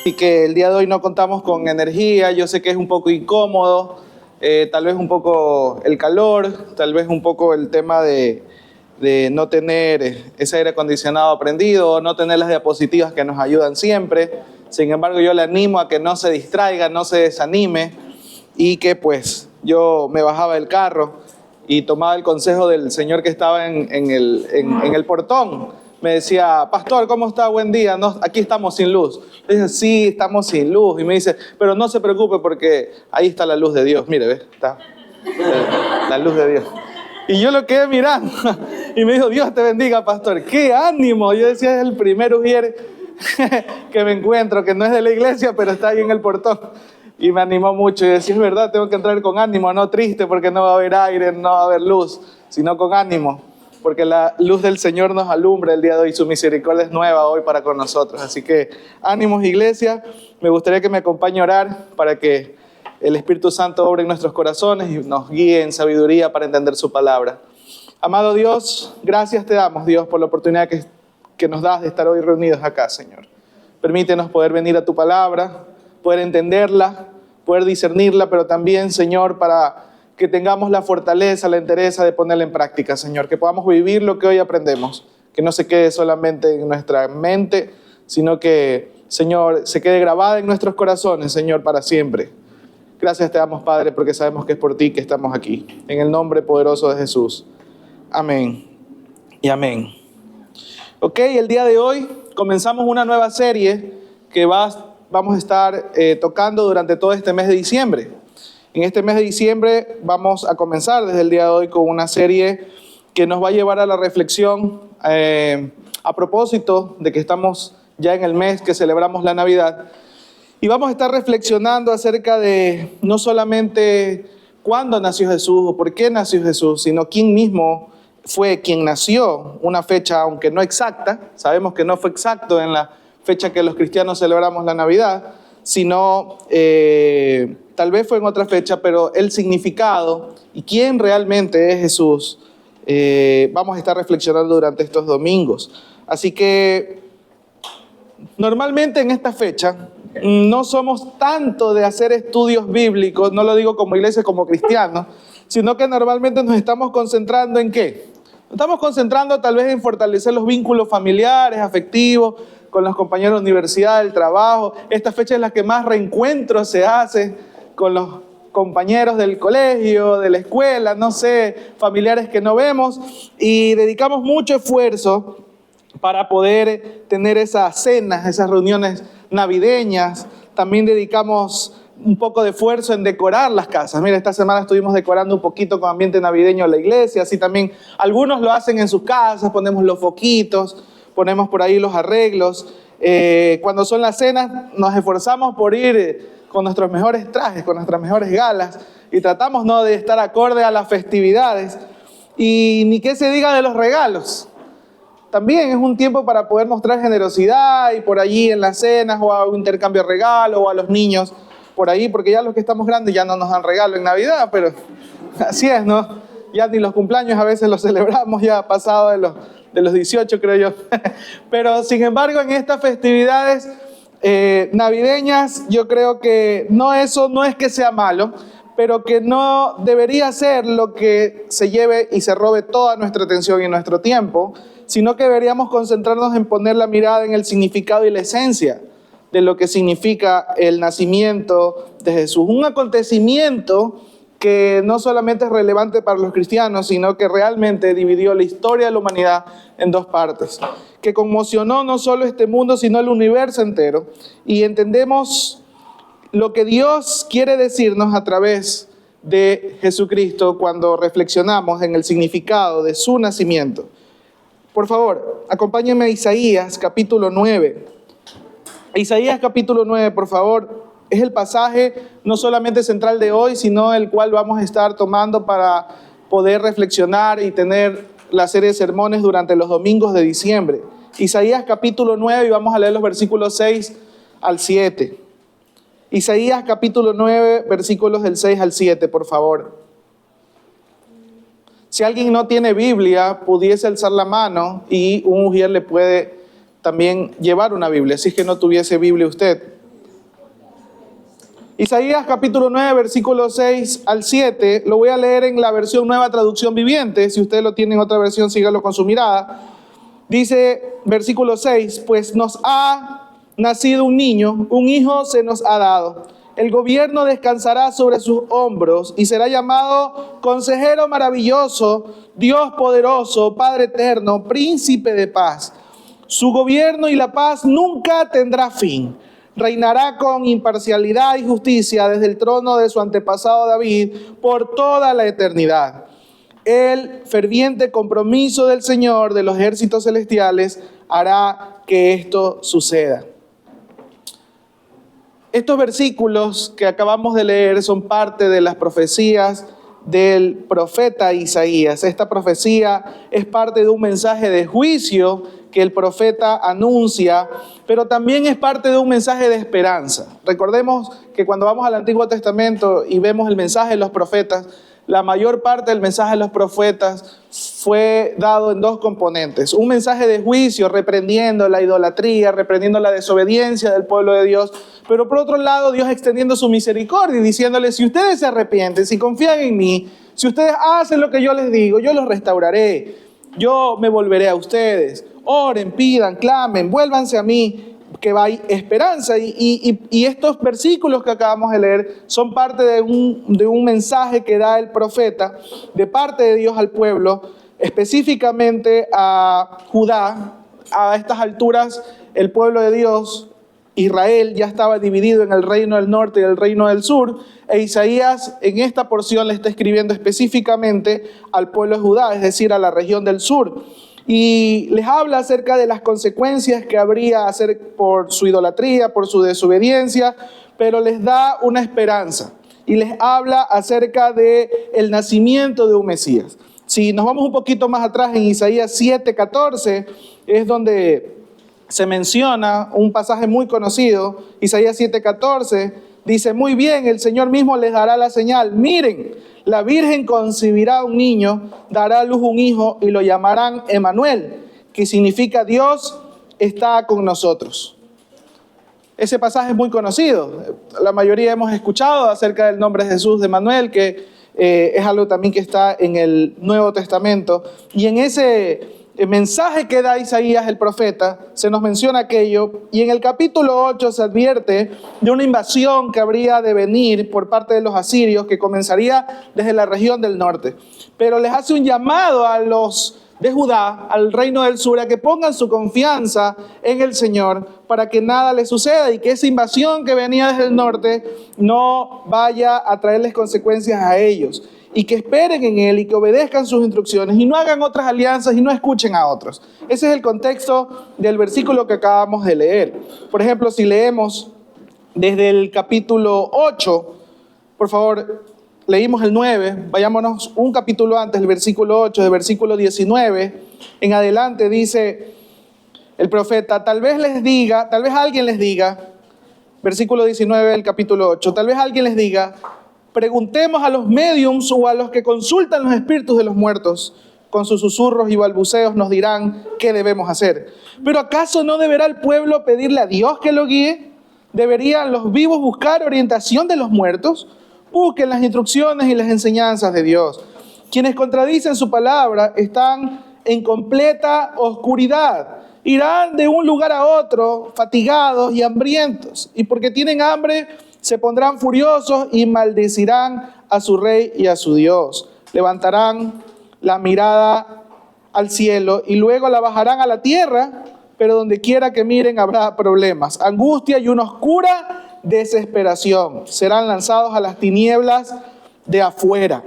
y que el día de hoy no contamos con energía. Yo sé que es un poco incómodo, tal vez un poco el calor, tal vez un poco el tema de no tener ese aire acondicionado prendido, no tener las diapositivas que nos ayudan siempre. Sin embargo, yo le animo a que no se distraiga, no se desanime, y que pues yo me bajaba del carro y tomaba el consejo del señor que estaba en el portón. Me decía: pastor, ¿cómo está? Buen día. No, aquí estamos sin luz. Le dije: sí, estamos sin luz. Y me dice: pero no se preocupe porque ahí está la luz de Dios. Mire, ¿ves? Está la luz de Dios. Y yo lo quedé mirando y me dijo: Dios te bendiga, pastor. ¡Qué ánimo! Yo decía: es el primer ujier que me encuentro, que no es de la iglesia, pero está ahí en el portón. Y me animó mucho. Y decía: es verdad, tengo que entrar con ánimo, no triste porque no va a haber aire, no va a haber luz, sino con ánimo, porque la luz del Señor nos alumbra el día de hoy. Su misericordia es nueva hoy para con nosotros. Así que ánimos, iglesia. Me gustaría que me acompañe a orar para que el Espíritu Santo obre en nuestros corazones y nos guíe en sabiduría para entender su palabra. Amado Dios, gracias te damos, Dios, por la oportunidad que nos das de estar hoy reunidos acá, Señor. Permítenos poder venir a tu palabra, poder entenderla, poder discernirla, pero también, Señor, para que tengamos la fortaleza, la entereza de ponerla en práctica, Señor. Que podamos vivir lo que hoy aprendemos, que no se quede solamente en nuestra mente, sino que, Señor, se quede grabada en nuestros corazones, Señor, para siempre. Gracias te damos, Padre, porque sabemos que es por ti que estamos aquí. En el nombre poderoso de Jesús. Amén y amén. Ok, el día de hoy comenzamos una nueva serie que vamos a estar tocando durante todo este mes de diciembre. En este mes de diciembre vamos a comenzar desde el día de hoy con una serie que nos va a llevar a la reflexión a propósito de que estamos ya en el mes que celebramos la Navidad. Y vamos a estar reflexionando acerca de no solamente cuándo nació Jesús o por qué nació Jesús, sino quién mismo fue quien nació. Una fecha, aunque no exacta, sabemos que no fue exacto en la fecha que los cristianos celebramos la Navidad, sino tal vez fue en otra fecha, pero el significado y quién realmente es Jesús, vamos a estar reflexionando durante estos domingos. Así que normalmente en esta fecha no somos tanto de hacer estudios bíblicos, no lo digo como iglesia, como cristianos, sino que normalmente nos estamos concentrando ¿en qué? Nos estamos concentrando tal vez en fortalecer los vínculos familiares, afectivos, con los compañeros de universidad, del trabajo. Esta fecha es la que más reencuentros se hace con los compañeros del colegio, de la escuela, no sé, familiares que no vemos, y dedicamos mucho esfuerzo para poder tener esas cenas, esas reuniones navideñas. También dedicamos un poco de esfuerzo en decorar las casas. Mira, esta semana estuvimos decorando un poquito con ambiente navideño la iglesia, así también algunos lo hacen en sus casas, ponemos los foquitos, ponemos por ahí los arreglos. Cuando son las cenas nos esforzamos por ir con nuestros mejores trajes, con nuestras mejores galas, y tratamos no de estar acorde a las festividades. Y ni qué se diga de los regalos. También es un tiempo para poder mostrar generosidad y por allí en las cenas o a un intercambio de regalos o a los niños por ahí, porque ya los que estamos grandes ya no nos dan regalo en Navidad, pero así es, ¿no? Ya ni los cumpleaños a veces los celebramos ya pasado de los 18, creo yo. Pero sin embargo en estas festividades navideñas yo creo que no es que sea malo, pero que no debería ser lo que se lleve y se robe toda nuestra atención y nuestro tiempo, sino que deberíamos concentrarnos en poner la mirada en el significado y la esencia de lo que significa el nacimiento de Jesús. Un acontecimiento que no solamente es relevante para los cristianos, sino que realmente dividió la historia de la humanidad en dos partes, que conmocionó no solo este mundo, sino el universo entero. Y entendemos lo que Dios quiere decirnos a través de Jesucristo cuando reflexionamos en el significado de su nacimiento. Por favor, acompáñenme a Isaías capítulo 9. Isaías capítulo 9, por favor, es el pasaje no solamente central de hoy, sino el cual vamos a estar tomando para poder reflexionar y tener la serie de sermones durante los domingos de diciembre. Isaías capítulo 9 y vamos a leer los versículos 6 al 7. Isaías capítulo 9, versículos del 6 al 7, por favor. Si alguien no tiene Biblia, pudiese alzar la mano y un ujier le puede también llevar una Biblia, si es que no tuviese Biblia usted. Isaías capítulo 9, versículos 6 al 7, lo voy a leer en la versión Nueva Traducción Viviente. Si usted lo tiene en otra versión, sígalo con su mirada. Dice, versículo 6, pues nos ha nacido un niño, un hijo se nos ha dado. El gobierno descansará sobre sus hombros y será llamado Consejero Maravilloso, Dios Poderoso, Padre Eterno, Príncipe de Paz. Su gobierno y la paz nunca tendrá fin. Reinará con imparcialidad y justicia desde el trono de su antepasado David por toda la eternidad. El ferviente compromiso del Señor de los ejércitos celestiales hará que esto suceda. Estos versículos que acabamos de leer son parte de las profecías del profeta Isaías. Esta profecía es parte de un mensaje de juicio que el profeta anuncia, pero también es parte de un mensaje de esperanza. Recordemos que cuando vamos al Antiguo Testamento y vemos el mensaje de los profetas, la mayor parte del mensaje de los profetas fue dado en dos componentes. Un mensaje de juicio, reprendiendo la idolatría, reprendiendo la desobediencia del pueblo de Dios, pero por otro lado, Dios extendiendo su misericordia y diciéndoles, si ustedes se arrepienten, si confían en mí, si ustedes hacen lo que yo les digo, yo los restauraré, yo me volveré a ustedes. Oren, pidan, clamen, vuélvanse a mí, que hay esperanza. Y estos versículos que acabamos de leer son parte de un mensaje que da el profeta de parte de Dios al pueblo, específicamente a Judá. A estas alturas, el pueblo de Dios, Israel, ya estaba dividido en el reino del norte y el reino del sur, e Isaías en esta porción le está escribiendo específicamente al pueblo de Judá, es decir, a la región del sur. Y les habla acerca de las consecuencias que habría por su idolatría, por su desobediencia, pero les da una esperanza y les habla acerca del nacimiento de un Mesías. Si nos vamos un poquito más atrás en Isaías 7:14, es donde se menciona un pasaje muy conocido. Isaías 7:14 dice, muy bien, el Señor mismo les dará la señal. Miren, la Virgen concebirá un niño, dará a luz un hijo y lo llamarán Emanuel, que significa Dios está con nosotros. Ese pasaje es muy conocido. La mayoría hemos escuchado acerca del nombre de Jesús de Emanuel, que es algo también que está en el Nuevo Testamento. Y en ese mensaje que da Isaías el profeta, se nos menciona aquello, y en el capítulo 8 se advierte de una invasión que habría de venir por parte de los asirios, que comenzaría desde la región del norte. Pero les hace un llamado a los de Judá, al reino del sur, a que pongan su confianza en el Señor para que nada les suceda y que esa invasión que venía desde el norte no vaya a traerles consecuencias a ellos. Y que esperen en Él y que obedezcan sus instrucciones y no hagan otras alianzas y no escuchen a otros. Ese es el contexto del versículo que acabamos de leer. Por ejemplo, si leemos desde el capítulo 8, por favor, leímos el 9, vayámonos un capítulo antes, el versículo 8, del versículo 19, en adelante dice el profeta, tal vez alguien les diga, versículo 19 del capítulo 8, tal vez alguien les diga, preguntemos a los médiums o a los que consultan los espíritus de los muertos. Con sus susurros y balbuceos nos dirán qué debemos hacer. ¿Pero acaso no deberá el pueblo pedirle a Dios que lo guíe? ¿Deberían los vivos buscar orientación de los muertos? Busquen las instrucciones y las enseñanzas de Dios. Quienes contradicen su palabra están en completa oscuridad. Irán de un lugar a otro fatigados y hambrientos. Y porque tienen hambre, se pondrán furiosos y maldecirán a su rey y a su Dios. Levantarán la mirada al cielo y luego la bajarán a la tierra, pero donde quiera que miren habrá problemas, angustia y una oscura desesperación. Serán lanzados a las tinieblas de afuera.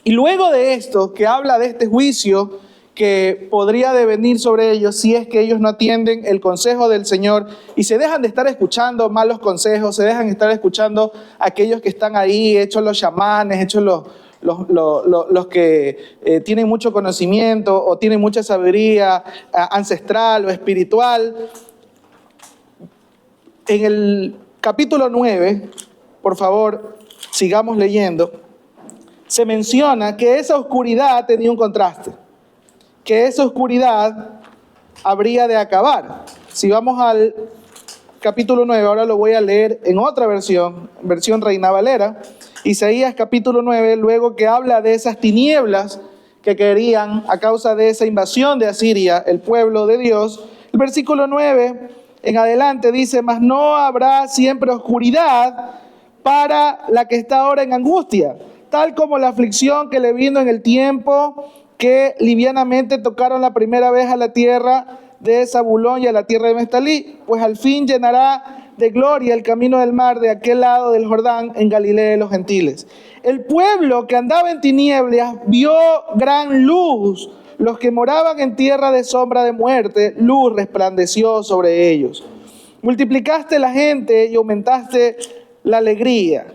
Y luego de esto, que habla de este juicio que podría devenir sobre ellos si es que ellos no atienden el consejo del Señor y se dejan de estar escuchando malos consejos, se dejan de estar escuchando a aquellos que están ahí, hechos los chamanes, hechos los que tienen mucho conocimiento o tienen mucha sabiduría ancestral o espiritual. En el capítulo 9, por favor, sigamos leyendo, se menciona que esa oscuridad tenía un contraste, que esa oscuridad habría de acabar. Si vamos al capítulo 9, ahora lo voy a leer en otra versión Reina Valera. Isaías capítulo 9, luego que habla de esas tinieblas que querían a causa de esa invasión de Asiria, el pueblo de Dios. El versículo 9 en adelante dice: mas no habrá siempre oscuridad para la que está ahora en angustia, tal como la aflicción que le vino en el tiempo que livianamente tocaron la primera vez a la tierra de Zabulón y a la tierra de Neftalí, pues al fin llenará de gloria el camino del mar de aquel lado del Jordán, en Galilea de los gentiles. El pueblo que andaba en tinieblas vio gran luz. Los que moraban en tierra de sombra de muerte, luz resplandeció sobre ellos. Multiplicaste la gente y aumentaste la alegría.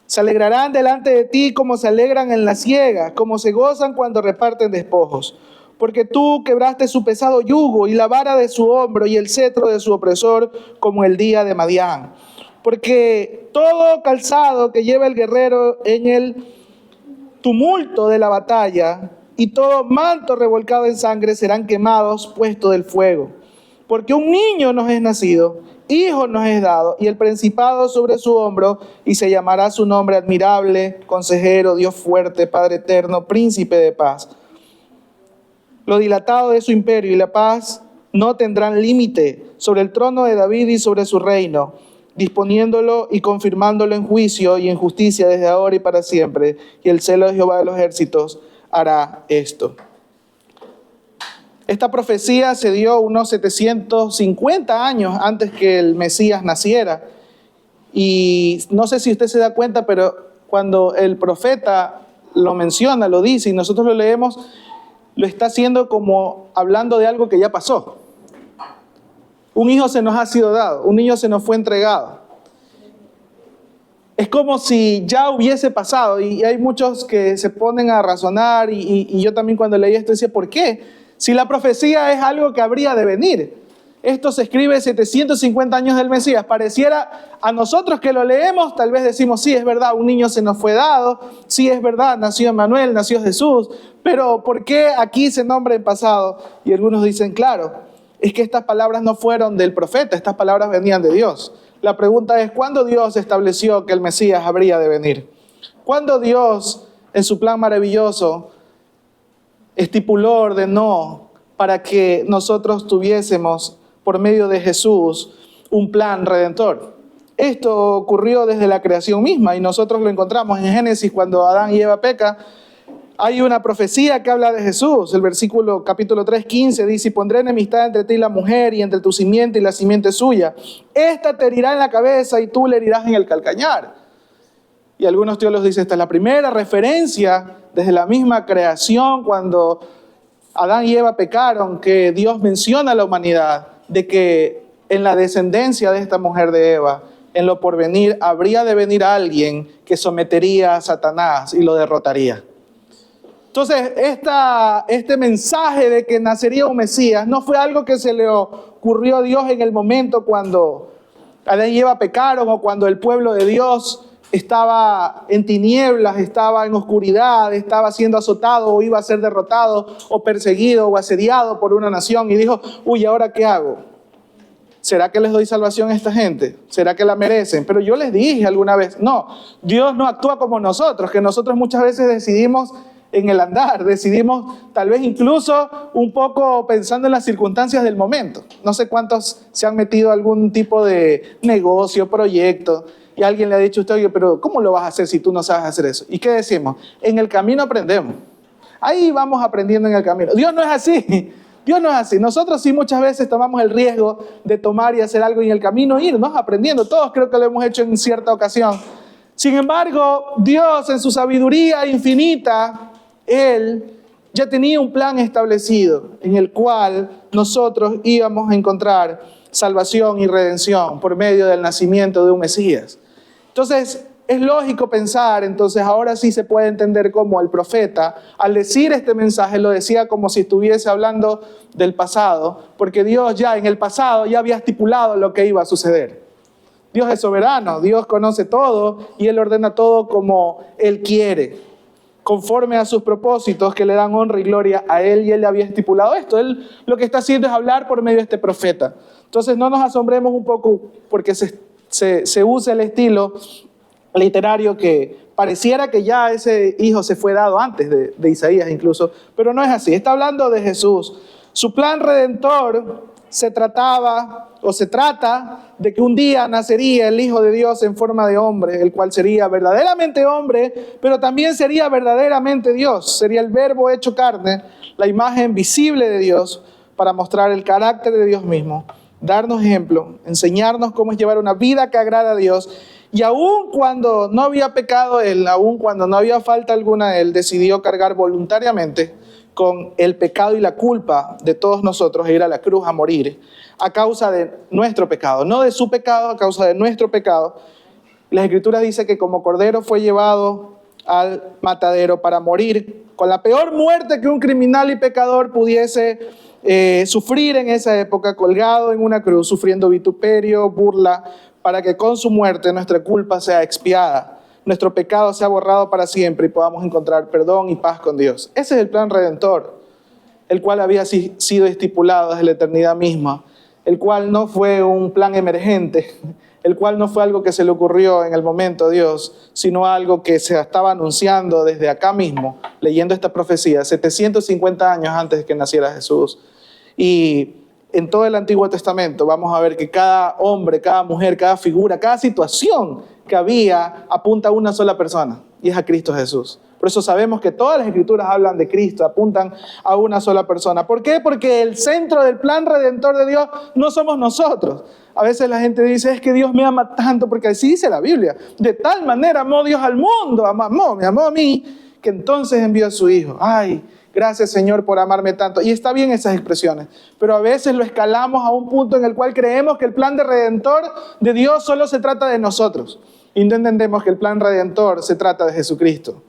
Se alegrarán delante de ti como se alegran en la siega, como se gozan cuando reparten despojos. Porque tú quebraste su pesado yugo y la vara de su hombro y el cetro de su opresor, como el día de Madián. Porque todo calzado que lleva el guerrero en el tumulto de la batalla y todo manto revolcado en sangre serán quemados, puestos del fuego. Porque un niño nos es nacido, hijo nos es dado, y el principado sobre su hombro, y se llamará su nombre admirable, consejero, Dios fuerte, Padre eterno, príncipe de paz. Lo dilatado de su imperio y la paz no tendrán límite sobre el trono de David y sobre su reino, disponiéndolo y confirmándolo en juicio y en justicia desde ahora y para siempre. Y el celo de Jehová de los ejércitos hará esto. Esta profecía se dio unos 750 años antes que el Mesías naciera. Y no sé si usted se da cuenta, pero cuando el profeta lo menciona, lo dice, y nosotros lo leemos, lo está haciendo como hablando de algo que ya pasó. Un hijo se nos ha sido dado, un niño se nos fue entregado. Es como si ya hubiese pasado, y hay muchos que se ponen a razonar, y yo también cuando leí esto decía, ¿por qué? Si la profecía es algo que habría de venir. Esto se escribe 750 años del Mesías. Pareciera a nosotros que lo leemos, tal vez decimos, sí, es verdad, un niño se nos fue dado, sí, es verdad, nació Emmanuel, nació Jesús, pero ¿por qué aquí se nombra en pasado? Y algunos dicen, claro, es que estas palabras no fueron del profeta, estas palabras venían de Dios. La pregunta es, ¿cuándo Dios estableció que el Mesías habría de venir? ¿Cuándo Dios, en su plan maravilloso, estipuló, ordenó para que nosotros tuviésemos por medio de Jesús un plan redentor? Esto ocurrió desde la creación misma y nosotros lo encontramos en Génesis cuando Adán y Eva pecan. Hay una profecía que habla de Jesús. El versículo capítulo 3:15 dice: y pondré enemistad entre ti y la mujer, y entre tu simiente y la simiente suya. Esta te herirá en la cabeza y tú le herirás en el calcañar. Y algunos teólogos dicen, esta es la primera referencia desde la misma creación, cuando Adán y Eva pecaron, que Dios menciona a la humanidad de que en la descendencia de esta mujer de Eva, en lo porvenir, habría de venir alguien que sometería a Satanás y lo derrotaría. Entonces, este mensaje de que nacería un Mesías no fue algo que se le ocurrió a Dios en el momento cuando Adán y Eva pecaron o cuando el pueblo de Dios estaba en tinieblas, estaba en oscuridad, estaba siendo azotado o iba a ser derrotado o perseguido o asediado por una nación y dijo, uy, ¿ahora qué hago? ¿Será que les doy salvación a esta gente? ¿Será que la merecen? Pero yo les dije alguna vez, no, Dios no actúa como nosotros, que nosotros muchas veces decidimos en el andar, decidimos tal vez incluso un poco pensando en las circunstancias del momento. No sé cuántos se han metido a algún tipo de negocio, proyecto, y alguien le ha dicho a usted, oye, pero ¿cómo lo vas a hacer si tú no sabes hacer eso? ¿Y qué decimos? En el camino aprendemos. Ahí vamos aprendiendo en el camino. Dios no es así. Dios no es así. Nosotros sí muchas veces tomamos el riesgo de tomar y hacer algo y en el camino irnos aprendiendo. Todos creo que lo hemos hecho en cierta ocasión. Sin embargo, Dios en su sabiduría infinita, Él ya tenía un plan establecido en el cual nosotros íbamos a encontrar salvación y redención por medio del nacimiento de un Mesías. Entonces, es lógico pensar, entonces ahora sí se puede entender cómo el profeta, al decir este mensaje, lo decía como si estuviese hablando del pasado, porque Dios ya en el pasado ya había estipulado lo que iba a suceder. Dios es soberano, Dios conoce todo y Él ordena todo como Él quiere, conforme a sus propósitos que le dan honra y gloria a Él, y Él le había estipulado esto. Él lo que está haciendo es hablar por medio de este profeta. Entonces no nos asombremos un poco porque se usa el estilo literario que pareciera que ya ese hijo se fue dado antes de Isaías incluso, pero no es así. Está hablando de Jesús. Su plan redentor se trata de que un día nacería el Hijo de Dios en forma de hombre, el cual sería verdaderamente hombre, pero también sería verdaderamente Dios. Sería el Verbo hecho carne, la imagen visible de Dios, para mostrar el carácter de Dios mismo, darnos ejemplo, enseñarnos cómo es llevar una vida que agrada a Dios. Y aun cuando no había pecado él, aun cuando no había falta alguna, él decidió cargar voluntariamente con el pecado y la culpa de todos nosotros e ir a la cruz a morir a causa de nuestro pecado, no de su pecado, a causa de nuestro pecado. Las Escrituras dicen que como cordero fue llevado al matadero para morir con la peor muerte que un criminal y pecador pudiese sufrir en esa época, colgado en una cruz, sufriendo vituperio, burla, para que con su muerte nuestra culpa sea expiada, nuestro pecado sea borrado para siempre y podamos encontrar perdón y paz con Dios. Ese es el plan redentor, el cual había sido estipulado desde la eternidad misma, el cual no fue un plan emergente, el cual no fue algo que se le ocurrió en el momento a Dios, sino algo que se estaba anunciando desde acá mismo, leyendo esta profecía, 750 años antes de que naciera Jesús. Y en todo el Antiguo Testamento vamos a ver que cada hombre, cada mujer, cada figura, cada situación que había apunta a una sola persona, y es a Cristo Jesús. Por eso sabemos que todas las Escrituras hablan de Cristo, apuntan a una sola persona. ¿Por qué? Porque el centro del plan redentor de Dios no somos nosotros. A veces la gente dice, es que Dios me ama tanto, porque así dice la Biblia. De tal manera amó Dios al mundo, me amó a mí, que entonces envió a su Hijo. Ay, gracias Señor por amarme tanto. Y está bien esas expresiones, pero a veces lo escalamos a un punto en el cual creemos que el plan de redentor de Dios solo se trata de nosotros. Y no entendemos que el plan redentor se trata de Jesucristo.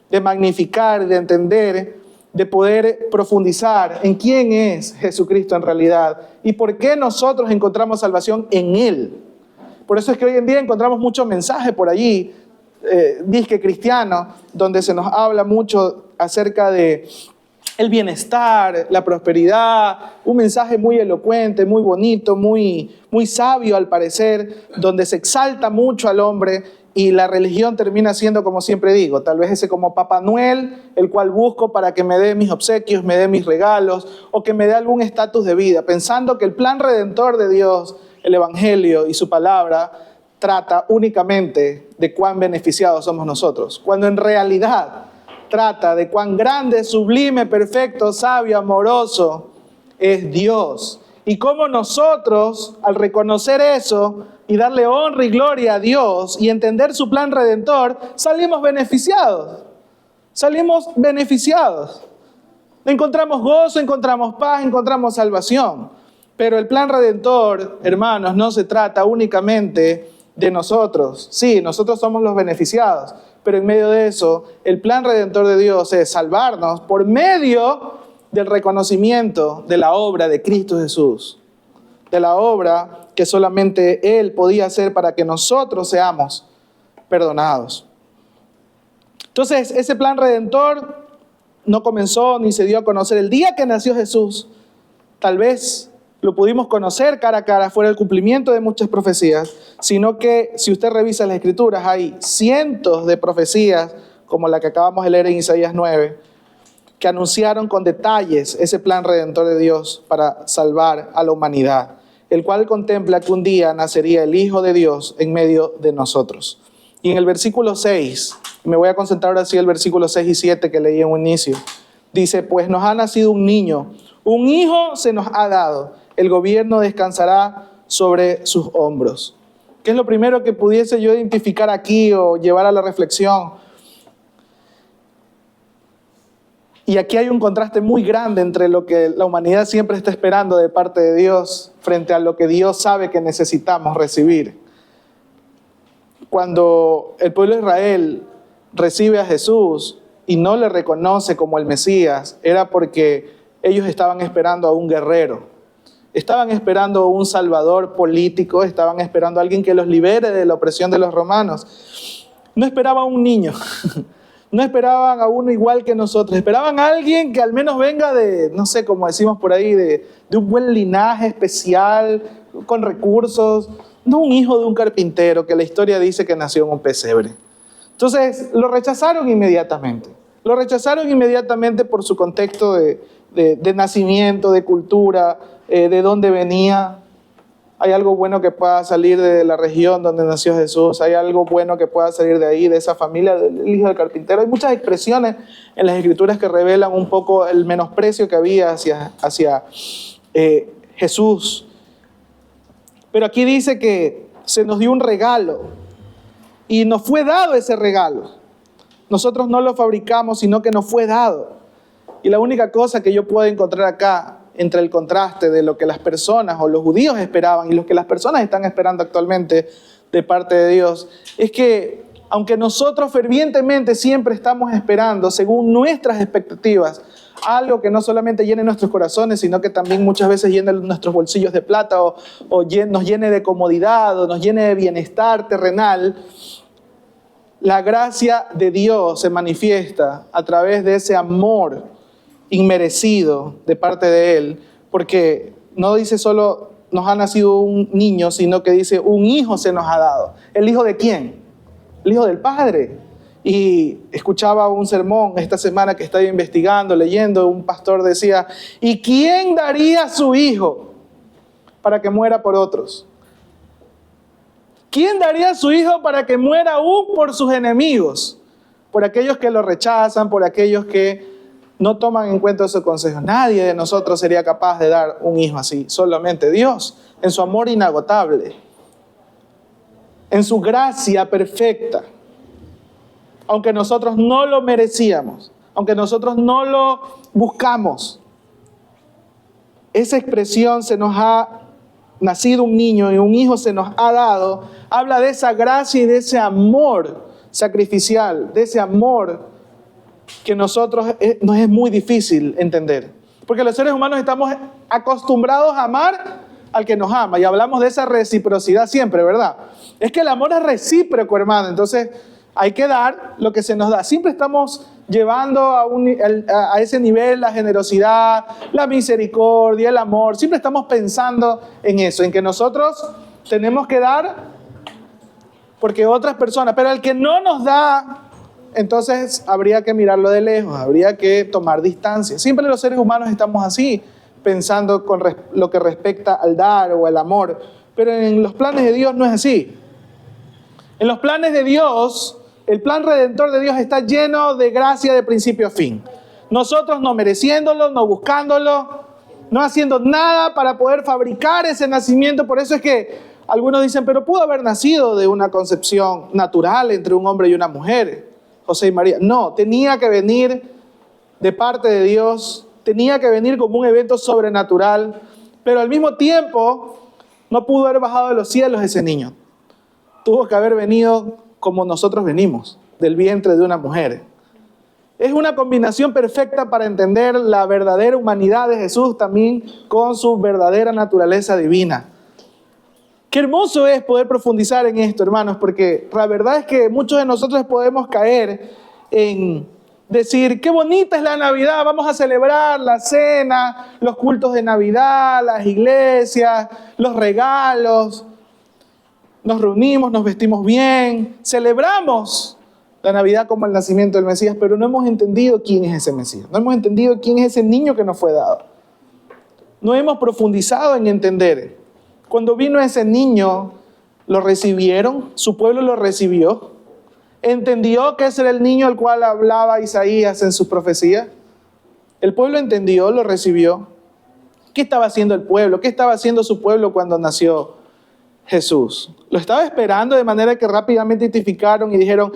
De magnificar, de entender, de poder profundizar en quién es Jesucristo en realidad y por qué nosotros encontramos salvación en Él. Por eso es que hoy en día encontramos muchos mensajes por allí, disque cristianos, donde se nos habla mucho acerca de el bienestar, la prosperidad, un mensaje muy elocuente, muy bonito, muy sabio al parecer, donde se exalta mucho al hombre y la religión termina siendo, como siempre digo, tal vez ese como Papá Noel, el cual busco para que me dé mis obsequios, me dé mis regalos o que me dé algún estatus de vida, pensando que el plan redentor de Dios, el Evangelio y su palabra trata únicamente de cuán beneficiados somos nosotros, cuando en realidad trata de cuán grande, sublime, perfecto, sabio, amoroso es Dios. Y cómo nosotros, al reconocer eso y darle honra y gloria a Dios y entender su plan redentor, salimos beneficiados. Salimos beneficiados. Encontramos gozo, encontramos paz, encontramos salvación. Pero el plan redentor, hermanos, no se trata únicamente de nosotros. Sí, nosotros somos los beneficiados. Pero en medio de eso, el plan redentor de Dios es salvarnos por medio del reconocimiento de la obra de Cristo Jesús, de la obra que solamente Él podía hacer para que nosotros seamos perdonados. Entonces, ese plan redentor no comenzó ni se dio a conocer el día que nació Jesús. Tal vez lo pudimos conocer cara a cara, fuera el cumplimiento de muchas profecías, sino que si usted revisa las Escrituras, hay cientos de profecías, como la que acabamos de leer en Isaías 9, que anunciaron con detalles ese plan redentor de Dios para salvar a la humanidad, el cual contempla que un día nacería el Hijo de Dios en medio de nosotros. Y en el versículo 6, me voy a concentrar ahora sí en el versículo 6 y 7 que leí en un inicio, dice, pues nos ha nacido un niño, un hijo se nos ha dado, el gobierno descansará sobre sus hombros. ¿Qué es lo primero que pudiese yo identificar aquí o llevar a la reflexión? Y aquí hay un contraste muy grande entre lo que la humanidad siempre está esperando de parte de Dios frente a lo que Dios sabe que necesitamos recibir. Cuando el pueblo de Israel recibe a Jesús y no le reconoce como el Mesías, era porque ellos estaban esperando a un guerrero. Estaban esperando un salvador político, estaban esperando a alguien que los libere de la opresión de los romanos. No esperaban a un niño, no esperaban a uno igual que nosotros, esperaban a alguien que al menos venga de, no sé, como decimos por ahí, de un buen linaje especial, con recursos, no un hijo de un carpintero que la historia dice que nació en un pesebre. Entonces lo rechazaron inmediatamente. Lo rechazaron inmediatamente por su contexto de nacimiento, de cultura, de dónde venía. Hay algo bueno que pueda salir de la región donde nació Jesús. Hay algo bueno que pueda salir de ahí, de esa familia del hijo del carpintero. Hay muchas expresiones en las Escrituras que revelan un poco el menosprecio que había hacia Jesús. Pero aquí dice que se nos dio un regalo y nos fue dado ese regalo. Nosotros no lo fabricamos, sino que nos fue dado. Y la única cosa que yo puedo encontrar acá, entre el contraste de lo que las personas o los judíos esperaban y lo que las personas están esperando actualmente de parte de Dios, es que aunque nosotros fervientemente siempre estamos esperando, según nuestras expectativas, algo que no solamente llene nuestros corazones, sino que también muchas veces llene nuestros bolsillos de plata o nos llene de comodidad o nos llene de bienestar terrenal, la gracia de Dios se manifiesta a través de ese amor inmerecido de parte de Él, porque no dice solo nos ha nacido un niño, sino que dice un hijo se nos ha dado. ¿El hijo de quién? El hijo del Padre. Y escuchaba un sermón esta semana que estaba investigando, leyendo, un pastor decía, ¿y quién daría a su hijo para que muera por otros? ¿Quién daría a su hijo para que muera aún por sus enemigos? Por aquellos que lo rechazan, por aquellos que no toman en cuenta su consejo. Nadie de nosotros sería capaz de dar un hijo así, solamente Dios, en su amor inagotable, en su gracia perfecta. Aunque nosotros no lo merecíamos, aunque nosotros no lo buscamos, esa expresión se nos ha nacido un niño y un hijo se nos ha dado, habla de esa gracia y de ese amor sacrificial, de ese amor que nosotros nos es muy difícil entender. Porque los seres humanos estamos acostumbrados a amar al que nos ama. Y hablamos de esa reciprocidad siempre, ¿verdad? Es que el amor es recíproco, hermano. Entonces hay que dar lo que se nos da. Siempre estamos llevando a ese nivel la generosidad, la misericordia, el amor. Siempre estamos pensando en eso, en que nosotros tenemos que dar porque otras personas, pero el que no nos da, entonces habría que mirarlo de lejos, habría que tomar distancia. Siempre los seres humanos estamos así, pensando con lo que respecta al dar o al amor, pero en los planes de Dios no es así. En los planes de Dios, el plan redentor de Dios está lleno de gracia de principio a fin. Nosotros no mereciéndolo, no buscándolo, no haciendo nada para poder fabricar ese nacimiento. Por eso es que algunos dicen, pero pudo haber nacido de una concepción natural entre un hombre y una mujer. José y María. No, tenía que venir de parte de Dios, tenía que venir como un evento sobrenatural, pero al mismo tiempo no pudo haber bajado de los cielos ese niño. Tuvo que haber venido como nosotros venimos, del vientre de una mujer. Es una combinación perfecta para entender la verdadera humanidad de Jesús también con su verdadera naturaleza divina. Qué hermoso es poder profundizar en esto, hermanos, porque la verdad es que muchos de nosotros podemos caer en decir, qué bonita es la Navidad, vamos a celebrar la cena, los cultos de Navidad, las iglesias, los regalos, nos reunimos, nos vestimos bien, celebramos la Navidad como el nacimiento del Mesías, pero no hemos entendido quién es ese Mesías, no hemos entendido quién es ese niño que nos fue dado. No hemos profundizado en entender. Cuando vino ese niño, lo recibieron, su pueblo lo recibió, entendió que ese era el niño al cual hablaba Isaías en sus profecías. El pueblo entendió, lo recibió. ¿Qué estaba haciendo el pueblo? ¿Qué estaba haciendo su pueblo cuando nació Jesús? Lo estaba esperando de manera que rápidamente identificaron y dijeron,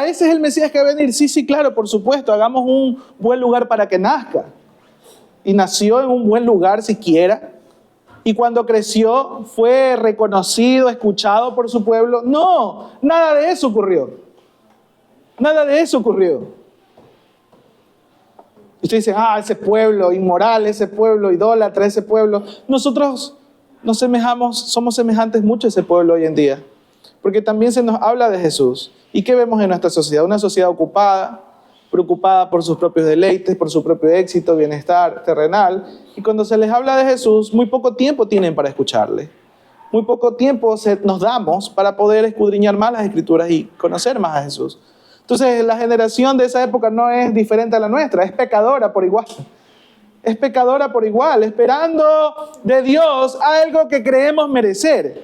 ese es el Mesías que va a venir. Sí, claro, por supuesto, hagamos un buen lugar para que nazca. Y nació en un buen lugar siquiera. Y cuando creció, fue reconocido, escuchado por su pueblo. No, nada de eso ocurrió. Nada de eso ocurrió. Y ustedes dicen, ese pueblo inmoral, ese pueblo idólatra, ese pueblo. Nosotros somos semejantes mucho a ese pueblo hoy en día. Porque también se nos habla de Jesús. ¿Y qué vemos en nuestra sociedad? Una sociedad ocupada, preocupada por sus propios deleites, por su propio éxito, bienestar terrenal. Y cuando se les habla de Jesús, muy poco tiempo tienen para escucharle. muy poco tiempo nos damos para poder escudriñar más las Escrituras y conocer más a Jesús. Entonces, la generación de esa época no es diferente a la nuestra, es pecadora por igual. Es pecadora por igual, esperando de Dios algo que creemos merecer.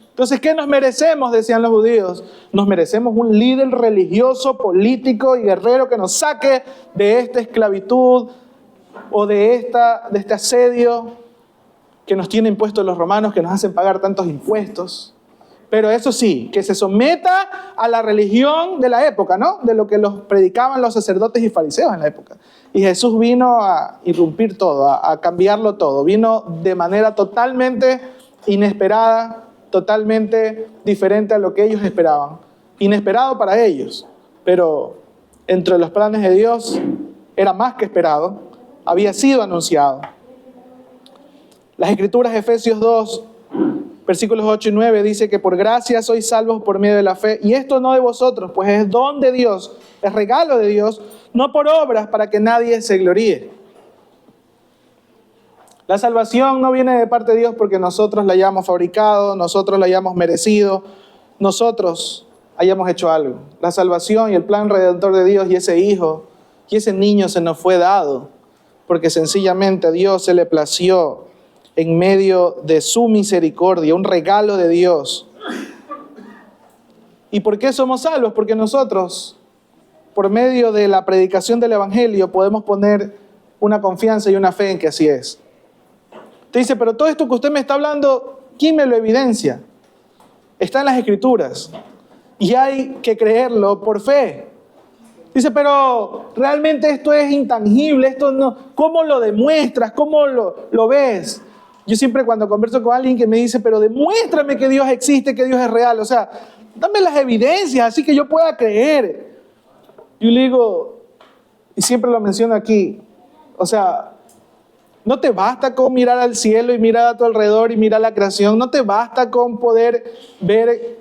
Entonces, ¿qué nos merecemos? Decían los judíos. Nos merecemos un líder religioso, político y guerrero que nos saque de esta esclavitud o de este asedio que nos tienen impuestos los romanos, que nos hacen pagar tantos impuestos. Pero eso sí, que se someta a la religión de la época, ¿no? De lo que los predicaban los sacerdotes y fariseos en la época. Y Jesús vino a irrumpir todo, a cambiarlo todo. Vino de manera totalmente inesperada, totalmente diferente a lo que ellos esperaban. Inesperado para ellos, pero entre los planes de Dios era más que esperado, había sido anunciado. Las Escrituras, Efesios 2, versículos 8 y 9, dice que por gracia sois salvos por medio de la fe, y esto no de vosotros, pues es don de Dios, es regalo de Dios, no por obras para que nadie se gloríe. La salvación no viene de parte de Dios porque nosotros la hayamos fabricado, nosotros la hayamos merecido, nosotros hayamos hecho algo. La salvación y el plan redentor de Dios y ese hijo y ese niño se nos fue dado porque sencillamente a Dios se le plació en medio de su misericordia, un regalo de Dios. ¿Y por qué somos salvos? Porque nosotros, por medio de la predicación del Evangelio, podemos poner una confianza y una fe en que así es. Te dice, pero todo esto que usted me está hablando, ¿quién me lo evidencia? Está en las Escrituras y hay que creerlo por fe. Dice, pero realmente esto es intangible, esto no, ¿cómo lo demuestras? ¿Cómo lo ves? Yo siempre cuando converso con alguien que me dice, pero demuéstrame que Dios existe, que Dios es real, o sea, dame las evidencias así que yo pueda creer. Yo le digo, y siempre lo menciono aquí, o sea, no te basta con mirar al cielo y mirar a tu alrededor y mirar la creación. No te basta con poder ver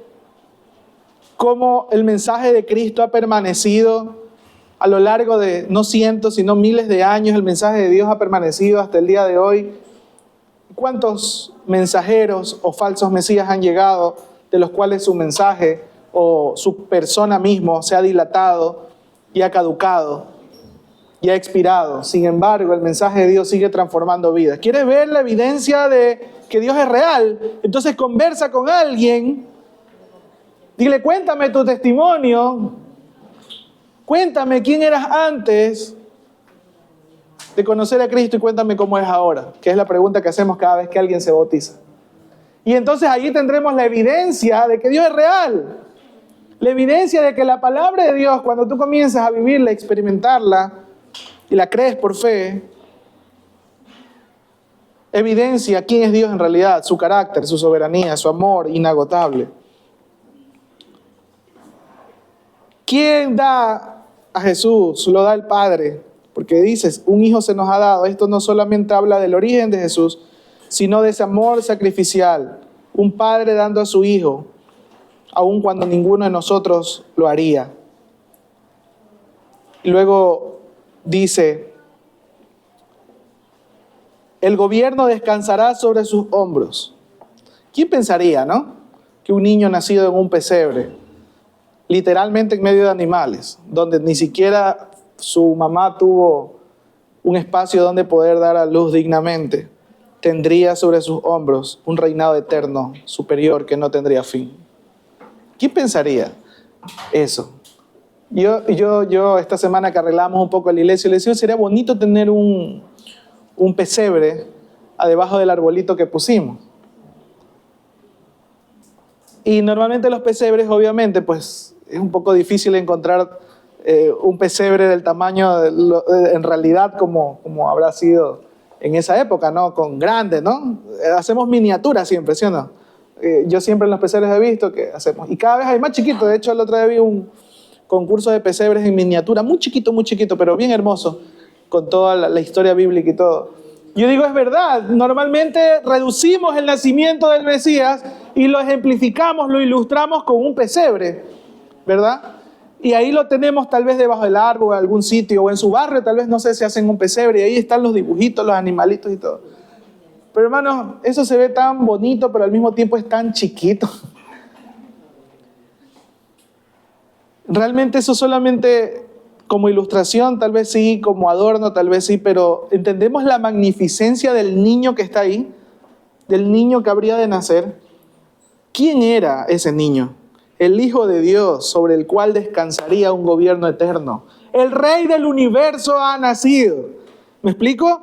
cómo el mensaje de Cristo ha permanecido a lo largo de no cientos, sino miles de años. El mensaje de Dios ha permanecido hasta el día de hoy. ¿Cuántos mensajeros o falsos mesías han llegado de los cuales su mensaje o su persona mismo se ha dilatado y ha caducado? Y ha expirado. Sin embargo, el mensaje de Dios sigue transformando vidas. ¿Quieres ver la evidencia de que Dios es real? Entonces conversa con alguien. Dile, cuéntame tu testimonio. Cuéntame quién eras antes de conocer a Cristo y cuéntame cómo es ahora. Que es la pregunta que hacemos cada vez que alguien se bautiza. Y entonces allí tendremos la evidencia de que Dios es real. La evidencia de que la palabra de Dios, cuando tú comienzas a vivirla, a experimentarla, y la crees por fe, evidencia quién es Dios en realidad, su carácter, su soberanía, su amor inagotable. ¿Quién da a Jesús? Lo da el Padre, porque dices, un hijo se nos ha dado. Esto no solamente habla del origen de Jesús, sino de ese amor sacrificial. Un padre dando a su hijo, aun cuando ninguno de nosotros lo haría. Y luego dice, el gobierno descansará sobre sus hombros. ¿Quién pensaría, no? Que un niño nacido en un pesebre, literalmente en medio de animales, donde ni siquiera su mamá tuvo un espacio donde poder dar a luz dignamente, tendría sobre sus hombros un reinado eterno, superior, que no tendría fin. ¿Quién pensaría eso? Yo esta semana que arreglamos un poco la iglesia, le decía, sería bonito tener un pesebre debajo del arbolito que pusimos. Y normalmente los pesebres, obviamente, pues es un poco difícil encontrar un pesebre del tamaño, en realidad, como habrá sido en esa época, ¿no? Con grandes, ¿no? Hacemos miniaturas siempre, ¿sí o no? Yo siempre en los pesebres he visto que hacemos. Y cada vez hay más chiquitos. De hecho, el otro día vi un concurso de pesebres en miniatura, muy chiquito, pero bien hermoso, con toda la historia bíblica y todo. Yo digo, es verdad, normalmente reducimos el nacimiento del Mesías y lo ejemplificamos, lo ilustramos con un pesebre, ¿verdad? Y ahí lo tenemos tal vez debajo del árbol, en algún sitio, o en su barrio, tal vez, no sé, si hacen un pesebre, y ahí están los dibujitos, los animalitos y todo. Pero hermanos, eso se ve tan bonito, pero al mismo tiempo es tan chiquito. Realmente eso solamente como ilustración, tal vez sí, como adorno, tal vez sí, pero ¿entendemos la magnificencia del niño que está ahí? Del niño que habría de nacer. ¿Quién era ese niño? El Hijo de Dios, sobre el cual descansaría un gobierno eterno. El Rey del universo ha nacido. ¿Me explico?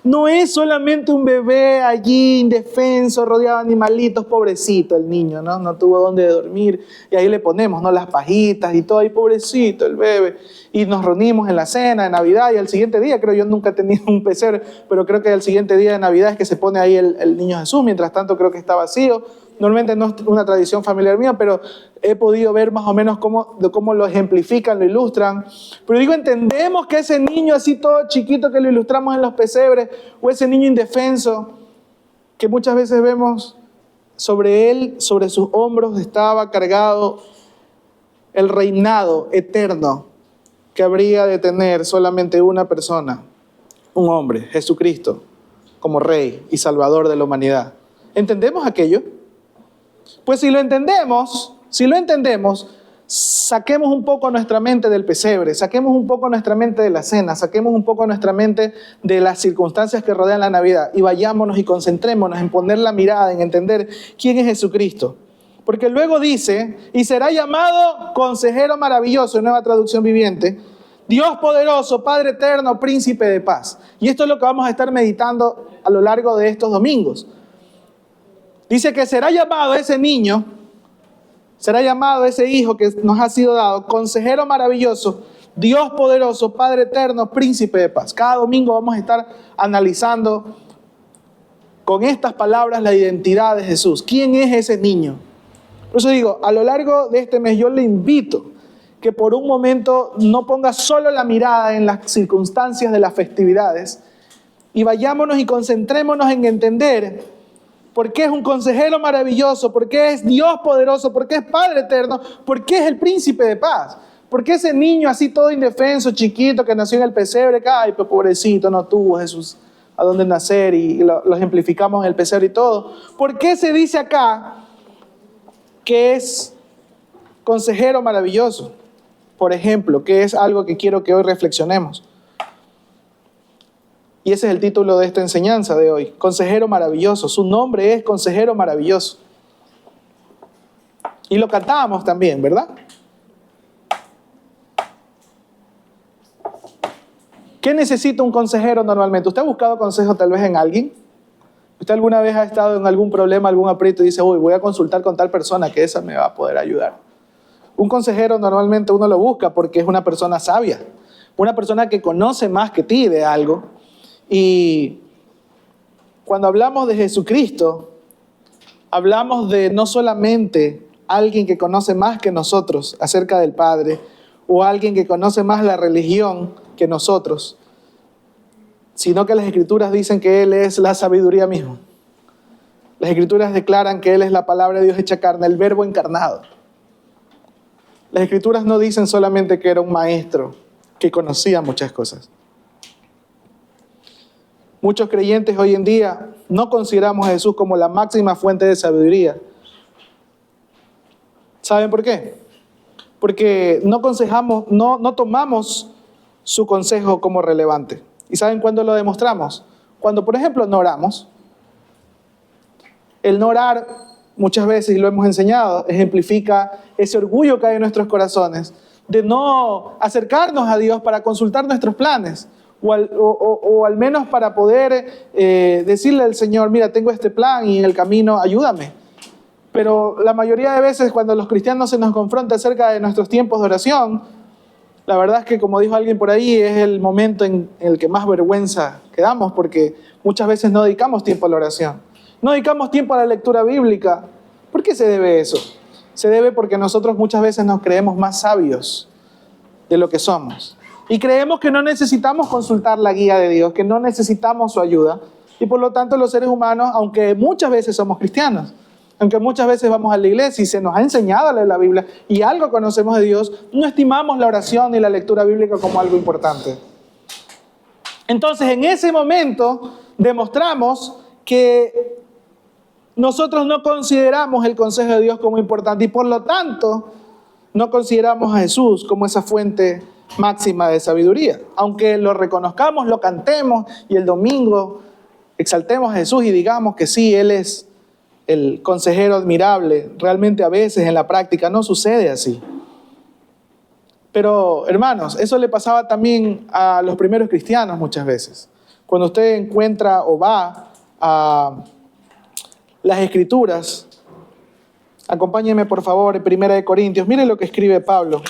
No es solamente un bebé allí indefenso, rodeado de animalitos, pobrecito el niño, ¿no? No tuvo dónde dormir. Y ahí le ponemos, ¿no? Las pajitas y todo, ahí pobrecito el bebé. Y nos reunimos en la cena de Navidad y al siguiente día, creo, yo nunca he tenido un pesebre, pero creo que al siguiente día de Navidad es que se pone ahí el niño Jesús. Mientras tanto creo que está vacío. Normalmente no es una tradición familiar mía, pero he podido ver más o menos cómo lo ejemplifican, lo ilustran. Pero digo, entendemos que ese niño así todo chiquito que lo ilustramos en los pesebres, o ese niño indefenso, que muchas veces vemos sobre él, sobre sus hombros estaba cargado el reinado eterno que habría de tener solamente una persona, un hombre, Jesucristo, como Rey y Salvador de la humanidad. ¿Entendemos aquello? Pues si lo entendemos, saquemos un poco nuestra mente del pesebre, saquemos un poco nuestra mente de la cena, saquemos un poco nuestra mente de las circunstancias que rodean la Navidad y vayámonos y concentrémonos en poner la mirada, en entender quién es Jesucristo. Porque luego dice, y será llamado Consejero Maravilloso, nueva traducción viviente, Dios poderoso, Padre eterno, Príncipe de paz. Y esto es lo que vamos a estar meditando a lo largo de estos domingos. Dice que será llamado ese niño, será llamado ese hijo que nos ha sido dado, Consejero Maravilloso, Dios poderoso, Padre eterno, Príncipe de paz. Cada domingo vamos a estar analizando con estas palabras la identidad de Jesús. ¿Quién es ese niño? Por eso digo, a lo largo de este mes yo le invito que por un momento no ponga solo la mirada en las circunstancias de las festividades y vayámonos y concentrémonos en entender por qué es un consejero maravilloso, por qué es Dios poderoso, por qué es Padre eterno, por qué es el príncipe de paz, por qué ese niño así todo indefenso, chiquito, que nació en el pesebre, que ay, pero pobrecito, no tuvo Jesús a dónde nacer y lo ejemplificamos en el pesebre y todo. ¿Por qué se dice acá que es consejero maravilloso? Por ejemplo, que es algo que quiero que hoy reflexionemos. Y ese es el título de esta enseñanza de hoy, Consejero Maravilloso. Su nombre es Consejero Maravilloso. Y lo cantábamos también, ¿verdad? ¿Qué necesita un consejero normalmente? ¿Usted ha buscado consejo tal vez en alguien? ¿Usted alguna vez ha estado en algún problema, algún aprieto y dice, uy, voy a consultar con tal persona que esa me va a poder ayudar? Un consejero normalmente uno lo busca porque es una persona sabia, una persona que conoce más que ti de algo. Y cuando hablamos de Jesucristo, hablamos de no solamente alguien que conoce más que nosotros acerca del Padre, o alguien que conoce más la religión que nosotros, sino que las Escrituras dicen que Él es la sabiduría misma. Las Escrituras declaran que Él es la palabra de Dios hecha carne, el Verbo encarnado. Las Escrituras no dicen solamente que era un maestro que conocía muchas cosas. Muchos creyentes hoy en día no consideramos a Jesús como la máxima fuente de sabiduría. ¿Saben por qué? Porque no tomamos su consejo como relevante. ¿Y saben cuándo lo demostramos? Cuando, por ejemplo, no oramos. El no orar, muchas veces, y lo hemos enseñado, ejemplifica ese orgullo que hay en nuestros corazones de no acercarnos a Dios para consultar nuestros planes. O al menos para poder decirle al Señor, mira, tengo este plan y en el camino ayúdame. Pero la mayoría de veces cuando los cristianos se nos confronta acerca de nuestros tiempos de oración, la verdad es que, como dijo alguien por ahí, es el momento en el que más vergüenza quedamos, porque muchas veces no dedicamos tiempo a la oración, no dedicamos tiempo a la lectura bíblica. ¿Por qué se debe eso? Se debe porque nosotros muchas veces nos creemos más sabios de lo que somos. Y creemos que no necesitamos consultar la guía de Dios, que no necesitamos su ayuda. Y por lo tanto los seres humanos, aunque muchas veces somos cristianos, aunque muchas veces vamos a la iglesia y se nos ha enseñado a leer la Biblia y algo conocemos de Dios, no estimamos la oración y la lectura bíblica como algo importante. Entonces en ese momento demostramos que nosotros no consideramos el consejo de Dios como importante y por lo tanto no consideramos a Jesús como esa fuente máxima de sabiduría. Aunque lo reconozcamos, lo cantemos y el domingo exaltemos a Jesús y digamos que sí, Él es el consejero admirable, realmente a veces en la práctica no sucede así. Pero hermanos, eso le pasaba también a los primeros cristianos muchas veces. Cuando usted encuentra o va a las Escrituras, acompáñenme por favor en 1 Corintios, miren lo que escribe Pablo.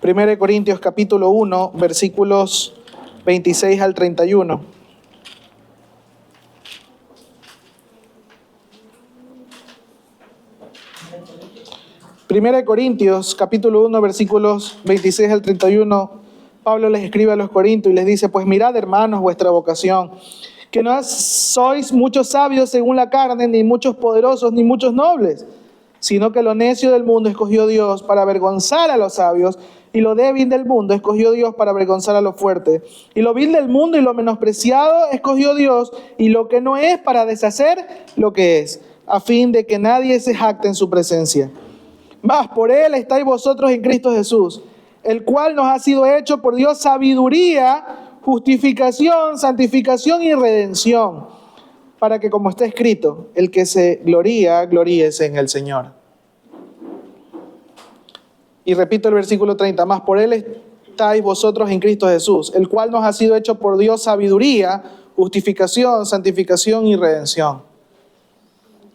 1 Corintios capítulo 1, versículos 26 al 31. Primera de Corintios, capítulo 1, versículos 26 al 31, Pablo les escribe a los corintios y les dice, pues mirad, hermanos, vuestra vocación, que no sois muchos sabios según la carne, ni muchos poderosos, ni muchos nobles, sino que lo necio del mundo escogió Dios para avergonzar a los sabios, y lo débil del mundo escogió Dios para avergonzar a los fuertes. Y lo vil del mundo y lo menospreciado escogió Dios, y lo que no es para deshacer lo que es, a fin de que nadie se jacte en su presencia. Mas por Él estáis vosotros en Cristo Jesús, el cual nos ha sido hecho por Dios sabiduría, justificación, santificación y redención, para que, como está escrito, el que se gloría, gloríese en el Señor. Y repito el versículo 30, mas por Él estáis vosotros en Cristo Jesús, el cual nos ha sido hecho por Dios sabiduría, justificación, santificación y redención.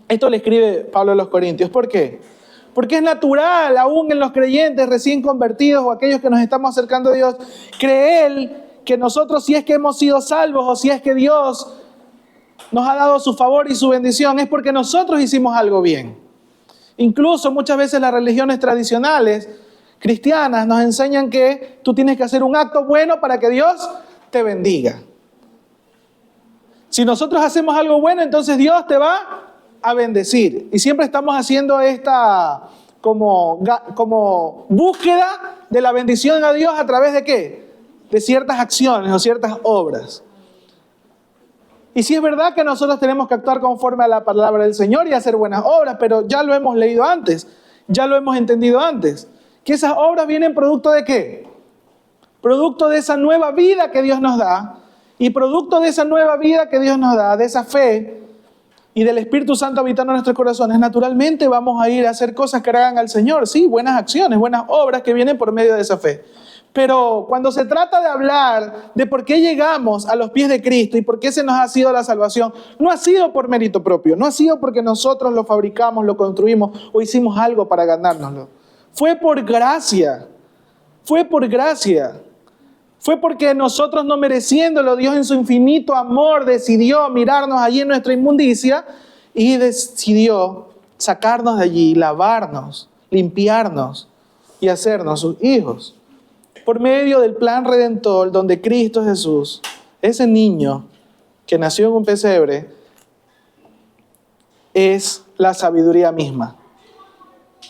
Esto le escribe Pablo a los Corintios. ¿Por qué? Porque es natural, aún en los creyentes recién convertidos o aquellos que nos estamos acercando a Dios, creer que nosotros, si es que hemos sido salvos o si es que Dios nos ha dado su favor y su bendición, es porque nosotros hicimos algo bien. Incluso muchas veces las religiones tradicionales cristianas nos enseñan que tú tienes que hacer un acto bueno para que Dios te bendiga. Si nosotros hacemos algo bueno, entonces Dios te va a bendecir. Y siempre estamos haciendo esta como búsqueda de la bendición a Dios a través de ¿qué? De ciertas acciones o ciertas obras. Y sí es verdad que nosotros tenemos que actuar conforme a la palabra del Señor y hacer buenas obras, pero ya lo hemos leído antes, ya lo hemos entendido antes, que esas obras vienen producto de ¿qué? Producto de esa nueva vida que Dios nos da, y producto de esa nueva vida que Dios nos da, de esa fe y del Espíritu Santo habitando en nuestros corazones, naturalmente vamos a ir a hacer cosas que hagan al Señor, sí, buenas acciones, buenas obras que vienen por medio de esa fe. Pero cuando se trata de hablar de por qué llegamos a los pies de Cristo y por qué se nos ha sido la salvación, no ha sido por mérito propio, no ha sido porque nosotros lo fabricamos, lo construimos o hicimos algo para ganárnoslo. Fue por gracia, fue por gracia. Fue porque nosotros, no mereciéndolo, Dios en su infinito amor decidió mirarnos allí en nuestra inmundicia y decidió sacarnos de allí, lavarnos, limpiarnos y hacernos sus hijos. Por medio del plan redentor donde Cristo Jesús, ese niño que nació en un pesebre, es la sabiduría misma.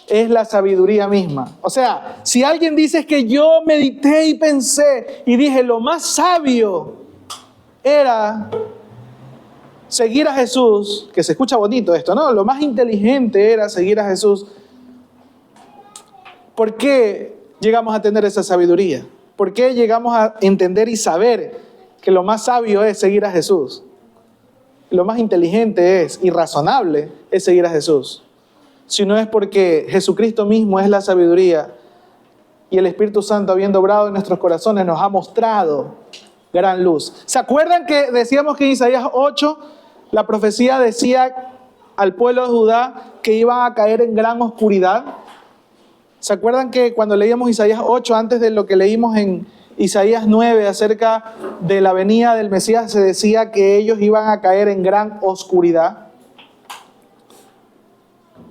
Es la sabiduría misma. O sea, si alguien dice que yo medité y pensé y dije lo más sabio era seguir a Jesús, que se escucha bonito esto, ¿no? Lo más inteligente era seguir a Jesús. ¿Por qué llegamos a tener esa sabiduría? ¿Por qué llegamos a entender y saber que lo más sabio es seguir a Jesús? Lo más inteligente es y razonable es seguir a Jesús. Si no es porque Jesucristo mismo es la sabiduría y el Espíritu Santo, habiendo obrado en nuestros corazones, nos ha mostrado gran luz. ¿Se acuerdan que decíamos que en Isaías 8 la profecía decía al pueblo de Judá que iban a caer en gran oscuridad? ¿Se acuerdan que cuando leíamos Isaías 8, antes de lo que leímos en Isaías 9 acerca de la venida del Mesías, se decía que ellos iban a caer en gran oscuridad?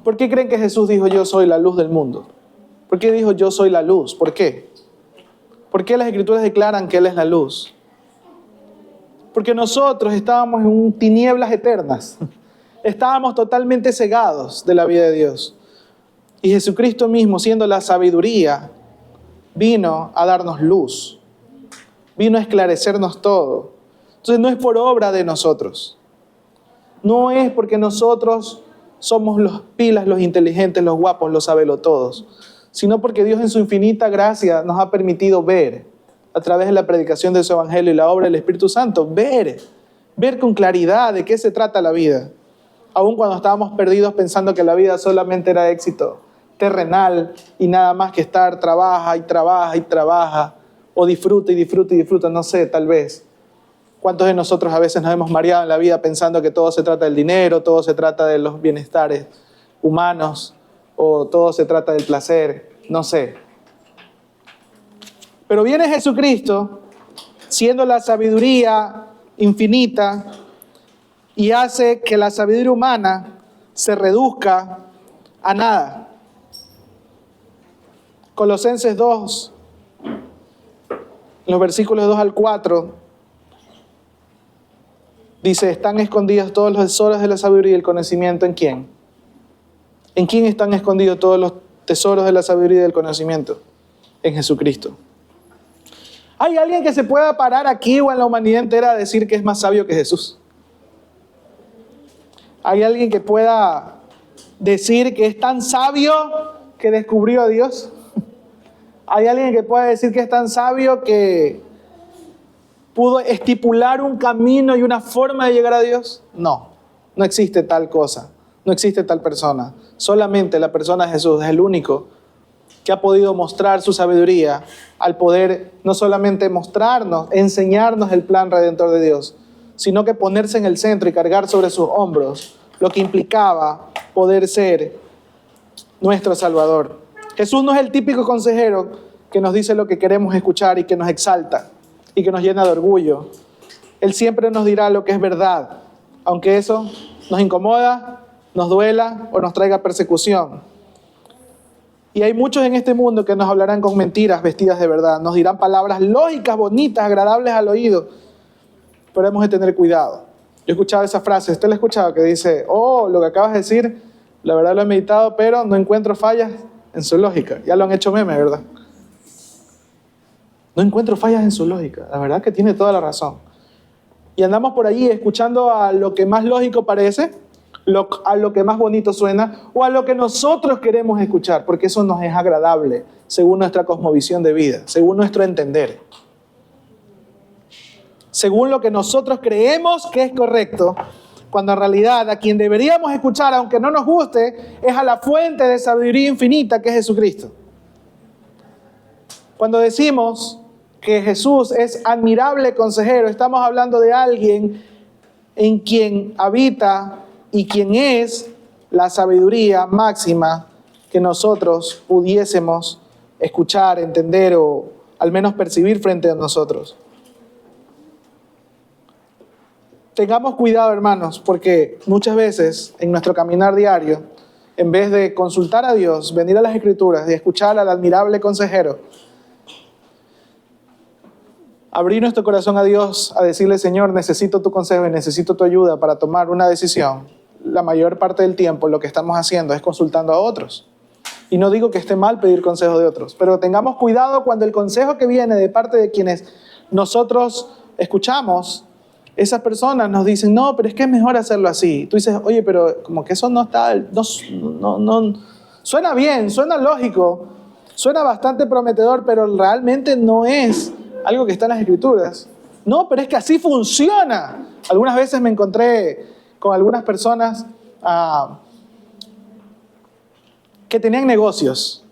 ¿Por qué creen que Jesús dijo yo soy la luz del mundo? ¿Por qué dijo yo soy la luz? ¿Por qué? ¿Por qué las Escrituras declaran que Él es la luz? Porque nosotros estábamos en tinieblas eternas. Estábamos totalmente cegados de la vida de Dios. Y Jesucristo mismo, siendo la sabiduría, vino a darnos luz. Vino a esclarecernos todo. Entonces no es por obra de nosotros. No es porque nosotros somos los pilas, los inteligentes, los guapos, los sabelotodos, sino porque Dios en su infinita gracia nos ha permitido ver, a través de la predicación de su evangelio y la obra del Espíritu Santo, ver con claridad de qué se trata la vida. Aun cuando estábamos perdidos pensando que la vida solamente era éxito terrenal y nada más que estar trabaja y trabaja y trabaja, o disfruta y disfruta y disfruta, no sé, tal vez. ¿Cuántos de nosotros a veces nos hemos mareado en la vida pensando que todo se trata del dinero, todo se trata de los bienestares humanos, o todo se trata del placer? No sé. Pero viene Jesucristo, siendo la sabiduría infinita, y hace que la sabiduría humana se reduzca a nada. Colosenses 2, los versículos 2 al 4, dice, están escondidos todos los tesoros de la sabiduría y el conocimiento. ¿En quién? ¿En quién están escondidos todos los tesoros de la sabiduría y del conocimiento? En Jesucristo. ¿Hay alguien que se pueda parar aquí o en la humanidad entera a decir que es más sabio que Jesús? ¿Hay alguien que pueda decir que es tan sabio que descubrió a Dios? ¿Hay alguien que pueda decir que es tan sabio que pudo estipular un camino y una forma de llegar a Dios? No, no existe tal cosa, no existe tal persona. Solamente la persona de Jesús es el único que ha podido mostrar su sabiduría al poder no solamente mostrarnos, enseñarnos el plan redentor de Dios, sino que ponerse en el centro y cargar sobre sus hombros lo que implicaba poder ser nuestro Salvador. Jesús no es el típico consejero que nos dice lo que queremos escuchar y que nos exalta y que nos llena de orgullo. Él siempre nos dirá lo que es verdad, aunque eso nos incomoda, nos duela o nos traiga persecución. Y hay muchos en este mundo que nos hablarán con mentiras vestidas de verdad, nos dirán palabras lógicas, bonitas, agradables al oído, pero hemos de tener cuidado. Yo he escuchado esa frase, ¿usted la ha escuchado? Que dice, oh, lo que acabas de decir, la verdad lo he meditado, pero no encuentro fallas en su lógica. Ya lo han hecho meme, ¿verdad? No encuentro fallas en su lógica. La verdad que tiene toda la razón. Y andamos por allí escuchando a lo que más lógico parece, a lo que más bonito suena, o a lo que nosotros queremos escuchar, porque eso nos es agradable, según nuestra cosmovisión de vida, según nuestro entender. Según lo que nosotros creemos que es correcto, cuando en realidad a quien deberíamos escuchar, aunque no nos guste, es a la fuente de sabiduría infinita que es Jesucristo. Cuando decimos que Jesús es admirable consejero, estamos hablando de alguien en quien habita y quien es la sabiduría máxima que nosotros pudiésemos escuchar, entender o al menos percibir frente a nosotros. Tengamos cuidado, hermanos, porque muchas veces en nuestro caminar diario, en vez de consultar a Dios, venir a las Escrituras y escuchar al admirable consejero, abrir nuestro corazón a Dios, a decirle, Señor, necesito tu consejo y necesito tu ayuda para tomar una decisión. La mayor parte del tiempo lo que estamos haciendo es consultando a otros. Y no digo que esté mal pedir consejo de otros, pero tengamos cuidado cuando el consejo que viene de parte de quienes nosotros escuchamos, esas personas nos dicen, no, pero es que es mejor hacerlo así. Tú dices, oye, pero como que eso no está, no, suena bien, suena lógico, suena bastante prometedor, pero realmente no es algo que está en las Escrituras. No, pero es que así funciona. Algunas veces me encontré con algunas personas que tenían negocios.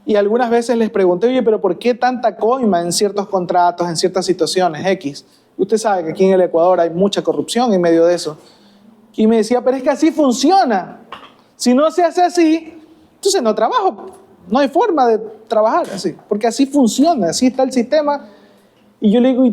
Y algunas veces les pregunté, oye, pero ¿por qué tanta coima en ciertos contratos, en ciertas situaciones X? Usted sabe que aquí en el Ecuador hay mucha corrupción en medio de eso. Y me decía, pero es que así funciona. Si no se hace así, entonces no trabajo. No hay forma de trabajar así, porque así funciona, así está el sistema. Y yo le digo,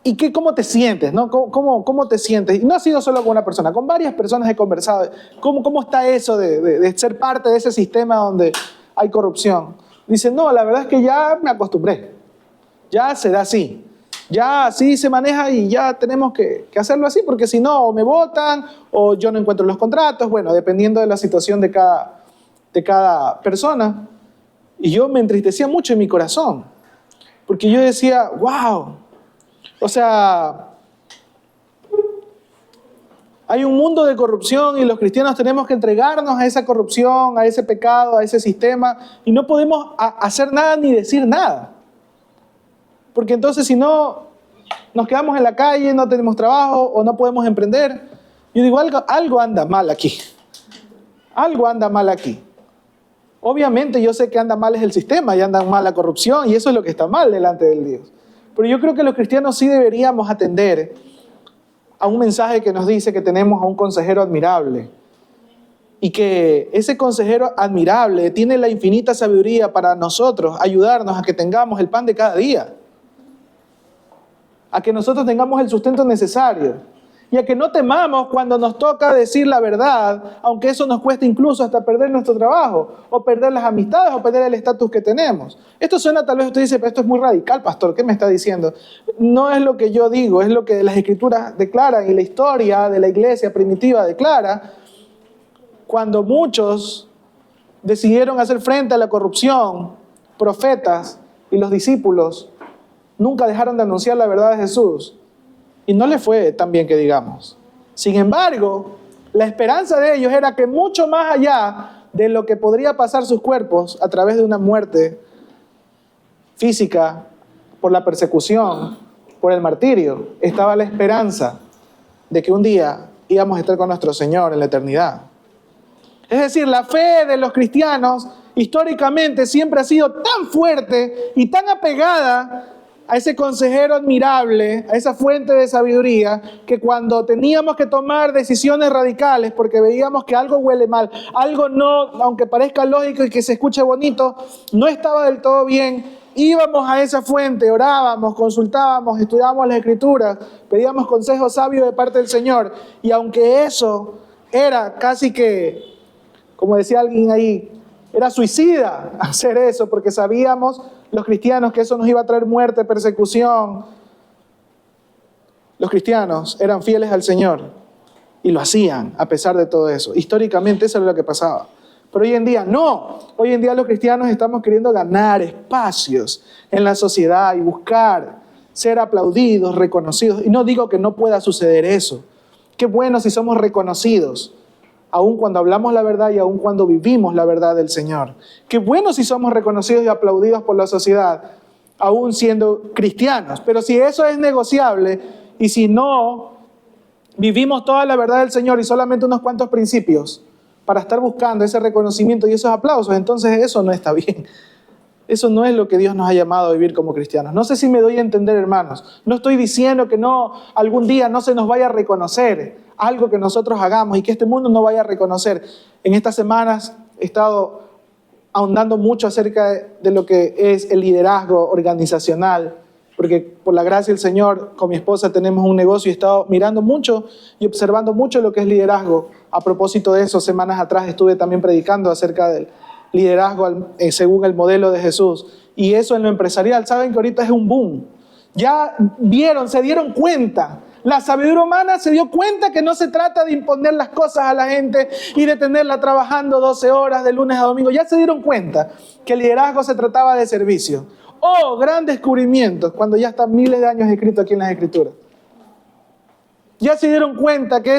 ¿y qué, cómo te sientes? ¿No? ¿Cómo te sientes? Y no ha sido solo con una persona, con varias personas he conversado. ¿Cómo está eso de ser parte de ese sistema donde hay corrupción? Dice, no, la verdad es que ya me acostumbré. Ya se da así. Ya así se maneja y ya tenemos que hacerlo así, porque si no, o me votan, o yo no encuentro los contratos, bueno, dependiendo de la situación de cada persona. Y yo me entristecía mucho en mi corazón, porque yo decía, wow, O sea, hay un mundo de corrupción y los cristianos tenemos que entregarnos a esa corrupción, a ese pecado, a ese sistema, y no podemos hacer nada ni decir nada. Porque entonces si no, nos quedamos en la calle, no tenemos trabajo o no podemos emprender. Yo digo, algo anda mal aquí. Algo anda mal aquí. Obviamente yo sé que anda mal es el sistema y anda mal la corrupción y eso es lo que está mal delante del Dios. Pero yo creo que los cristianos sí deberíamos atender a un mensaje que nos dice que tenemos a un consejero admirable y que ese consejero admirable tiene la infinita sabiduría para nosotros ayudarnos a que tengamos el pan de cada día, a que nosotros tengamos el sustento necesario y a que no temamos cuando nos toca decir la verdad, aunque eso nos cueste incluso hasta perder nuestro trabajo o perder las amistades o perder el estatus que tenemos. Esto suena, tal vez usted dice, pero esto es muy radical, pastor, ¿qué me está diciendo? No es lo que yo digo, es lo que las Escrituras declaran y la historia de la iglesia primitiva declara. Cuando muchos decidieron hacer frente a la corrupción, profetas y los discípulos nunca dejaron de anunciar la verdad de Jesús. Y no le fue tan bien que digamos. Sin embargo, la esperanza de ellos era que mucho más allá de lo que podría pasar sus cuerpos a través de una muerte física, por la persecución, por el martirio, estaba la esperanza de que un día íbamos a estar con nuestro Señor en la eternidad. Es decir, la fe de los cristianos históricamente siempre ha sido tan fuerte y tan apegada a ese consejero admirable, a esa fuente de sabiduría, que cuando teníamos que tomar decisiones radicales porque veíamos que algo huele mal, algo no, aunque parezca lógico y que se escuche bonito, no estaba del todo bien, íbamos a esa fuente, orábamos, consultábamos, estudiábamos las Escrituras, pedíamos consejos sabios de parte del Señor, y aunque eso era casi que, como decía alguien ahí, era suicida hacer eso, porque sabíamos los cristianos que eso nos iba a traer muerte, persecución. Los cristianos eran fieles al Señor y lo hacían a pesar de todo eso. Históricamente eso era lo que pasaba. Pero hoy en día no. Hoy en día los cristianos estamos queriendo ganar espacios en la sociedad y buscar ser aplaudidos, reconocidos. Y no digo que no pueda suceder eso. Qué bueno si somos reconocidos, aun cuando hablamos la verdad y aun cuando vivimos la verdad del Señor. Qué bueno si somos reconocidos y aplaudidos por la sociedad, aun siendo cristianos. Pero si eso es negociable y si no vivimos toda la verdad del Señor y solamente unos cuantos principios para estar buscando ese reconocimiento y esos aplausos, entonces eso no está bien. Eso no es lo que Dios nos ha llamado a vivir como cristianos. No sé si me doy a entender, hermanos. No estoy diciendo que no, algún día no se nos vaya a reconocer algo que nosotros hagamos y que este mundo no vaya a reconocer. En estas semanas he estado ahondando mucho acerca de lo que es el liderazgo organizacional, porque por la gracia del Señor, con mi esposa tenemos un negocio y he estado mirando mucho y observando mucho lo que es liderazgo. A propósito de eso, semanas atrás estuve también predicando acerca del liderazgo según el modelo de Jesús. Y eso en lo empresarial, saben que ahorita es un boom. Ya vieron, se dieron cuenta. La sabiduría humana se dio cuenta que no se trata de imponer las cosas a la gente y de tenerla trabajando 12 horas de lunes a domingo. Ya se dieron cuenta que el liderazgo se trataba de servicio. Oh, gran descubrimiento, cuando ya están miles de años escrito aquí en las Escrituras. Ya se dieron cuenta que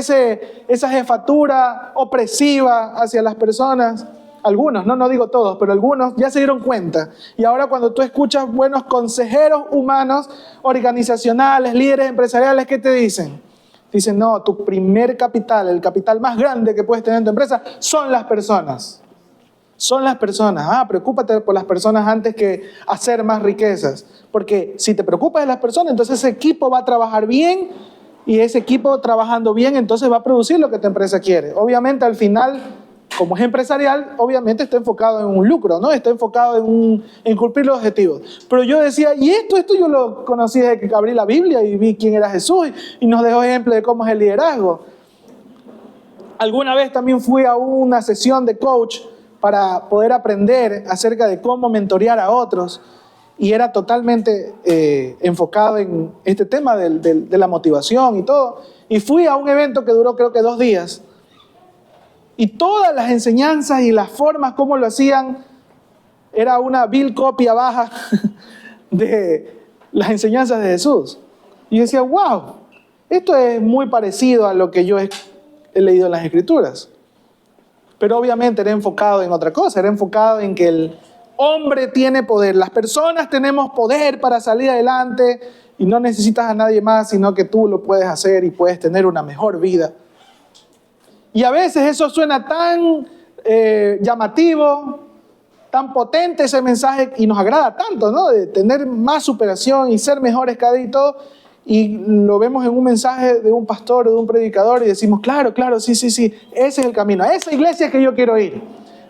esa jefatura opresiva hacia las personas, algunos, no digo todos, pero algunos ya se dieron cuenta. Y ahora cuando tú escuchas buenos consejeros humanos, organizacionales, líderes empresariales, ¿qué te dicen? Dicen, no, tu primer capital, el capital más grande que puedes tener en tu empresa, son las personas. Son las personas. Preocúpate por las personas antes que hacer más riquezas. Porque si te preocupas de las personas, entonces ese equipo va a trabajar bien y ese equipo trabajando bien, entonces va a producir lo que tu empresa quiere. Obviamente al final, como es empresarial, obviamente está enfocado en un lucro, ¿no? Está enfocado en cumplir los objetivos. Pero yo decía, y esto yo lo conocí desde que abrí la Biblia y vi quién era Jesús y nos dejó ejemplo de cómo es el liderazgo. Alguna vez también fui a una sesión de coach para poder aprender acerca de cómo mentorear a otros y era totalmente enfocado en este tema de la motivación y todo. Y fui a un evento que duró creo que 2 días. Y todas las enseñanzas y las formas como lo hacían era una vil copia baja de las enseñanzas de Jesús. Y yo decía, wow, esto es muy parecido a lo que yo he leído en las Escrituras. Pero obviamente era enfocado en otra cosa, era enfocado en que el hombre tiene poder, las personas tenemos poder para salir adelante y no necesitas a nadie más, sino que tú lo puedes hacer y puedes tener una mejor vida. Y a veces eso suena tan llamativo, tan potente ese mensaje y nos agrada tanto, ¿no? De tener más superación y ser mejores cada día y todo. Y lo vemos en un mensaje de un pastor o de un predicador y decimos, claro, sí, ese es el camino. A esa iglesia que yo quiero ir.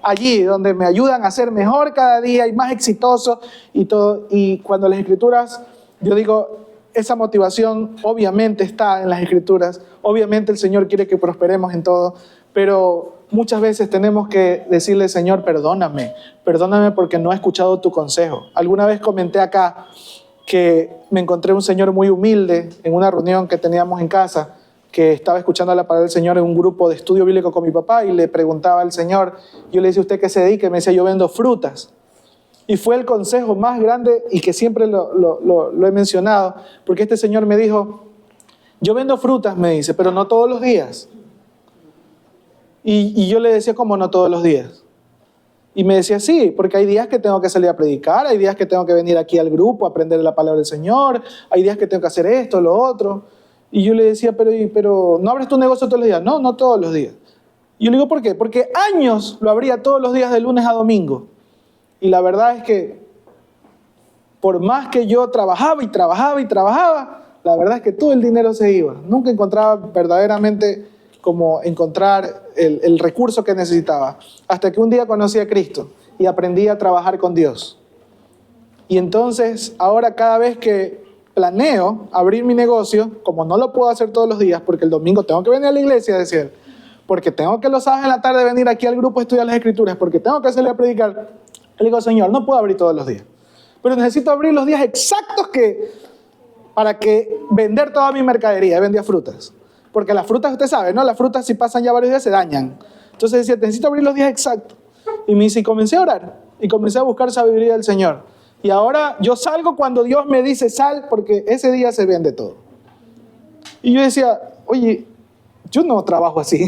Allí donde me ayudan a ser mejor cada día y más exitoso y todo. Y cuando las Escrituras, yo digo, esa motivación obviamente está en las Escrituras. Obviamente el Señor quiere que prosperemos en todo. Pero muchas veces tenemos que decirle, Señor, perdóname porque no he escuchado tu consejo. Alguna vez comenté acá que me encontré un señor muy humilde en una reunión que teníamos en casa, que estaba escuchando la palabra del Señor en un grupo de estudio bíblico con mi papá y le preguntaba al Señor, yo le decía, ¿usted qué se dedica? Y me decía, yo vendo frutas. Y fue el consejo más grande y que siempre lo he mencionado, porque este señor me dijo, yo vendo frutas, me dice, pero no todos los días. Y yo le decía, ¿cómo no todos los días? Y me decía, sí, porque hay días que tengo que salir a predicar, hay días que tengo que venir aquí al grupo a aprender la palabra del Señor, hay días que tengo que hacer esto, lo otro. Y yo le decía, pero ¿no abres tu negocio todos los días? No, no todos los días. Y yo le digo, ¿por qué? Porque años lo abría todos los días de lunes a domingo. Y la verdad es que por más que yo trabajaba, la verdad es que todo el dinero se iba. Nunca encontraba verdaderamente como encontrar el recurso que necesitaba. Hasta que un día conocí a Cristo y aprendí a trabajar con Dios. Y entonces, ahora cada vez que planeo abrir mi negocio, como no lo puedo hacer todos los días, porque el domingo tengo que venir a la iglesia, decía él, porque tengo que los sábados en la tarde venir aquí al grupo a estudiar las Escrituras, porque tengo que salir a predicar, le digo, Señor, no puedo abrir todos los días, pero necesito abrir los días exactos para que vender toda mi mercadería. Vendía frutas. Porque las frutas, usted sabe, ¿no? Las frutas si pasan ya varios días se dañan. Entonces decía, necesito abrir los días exactos. Y me dice, y comencé a orar. Y comencé a buscar sabiduría del Señor. Y ahora yo salgo cuando Dios me dice sal, porque ese día se vende todo. Y yo decía, oye, yo no trabajo así.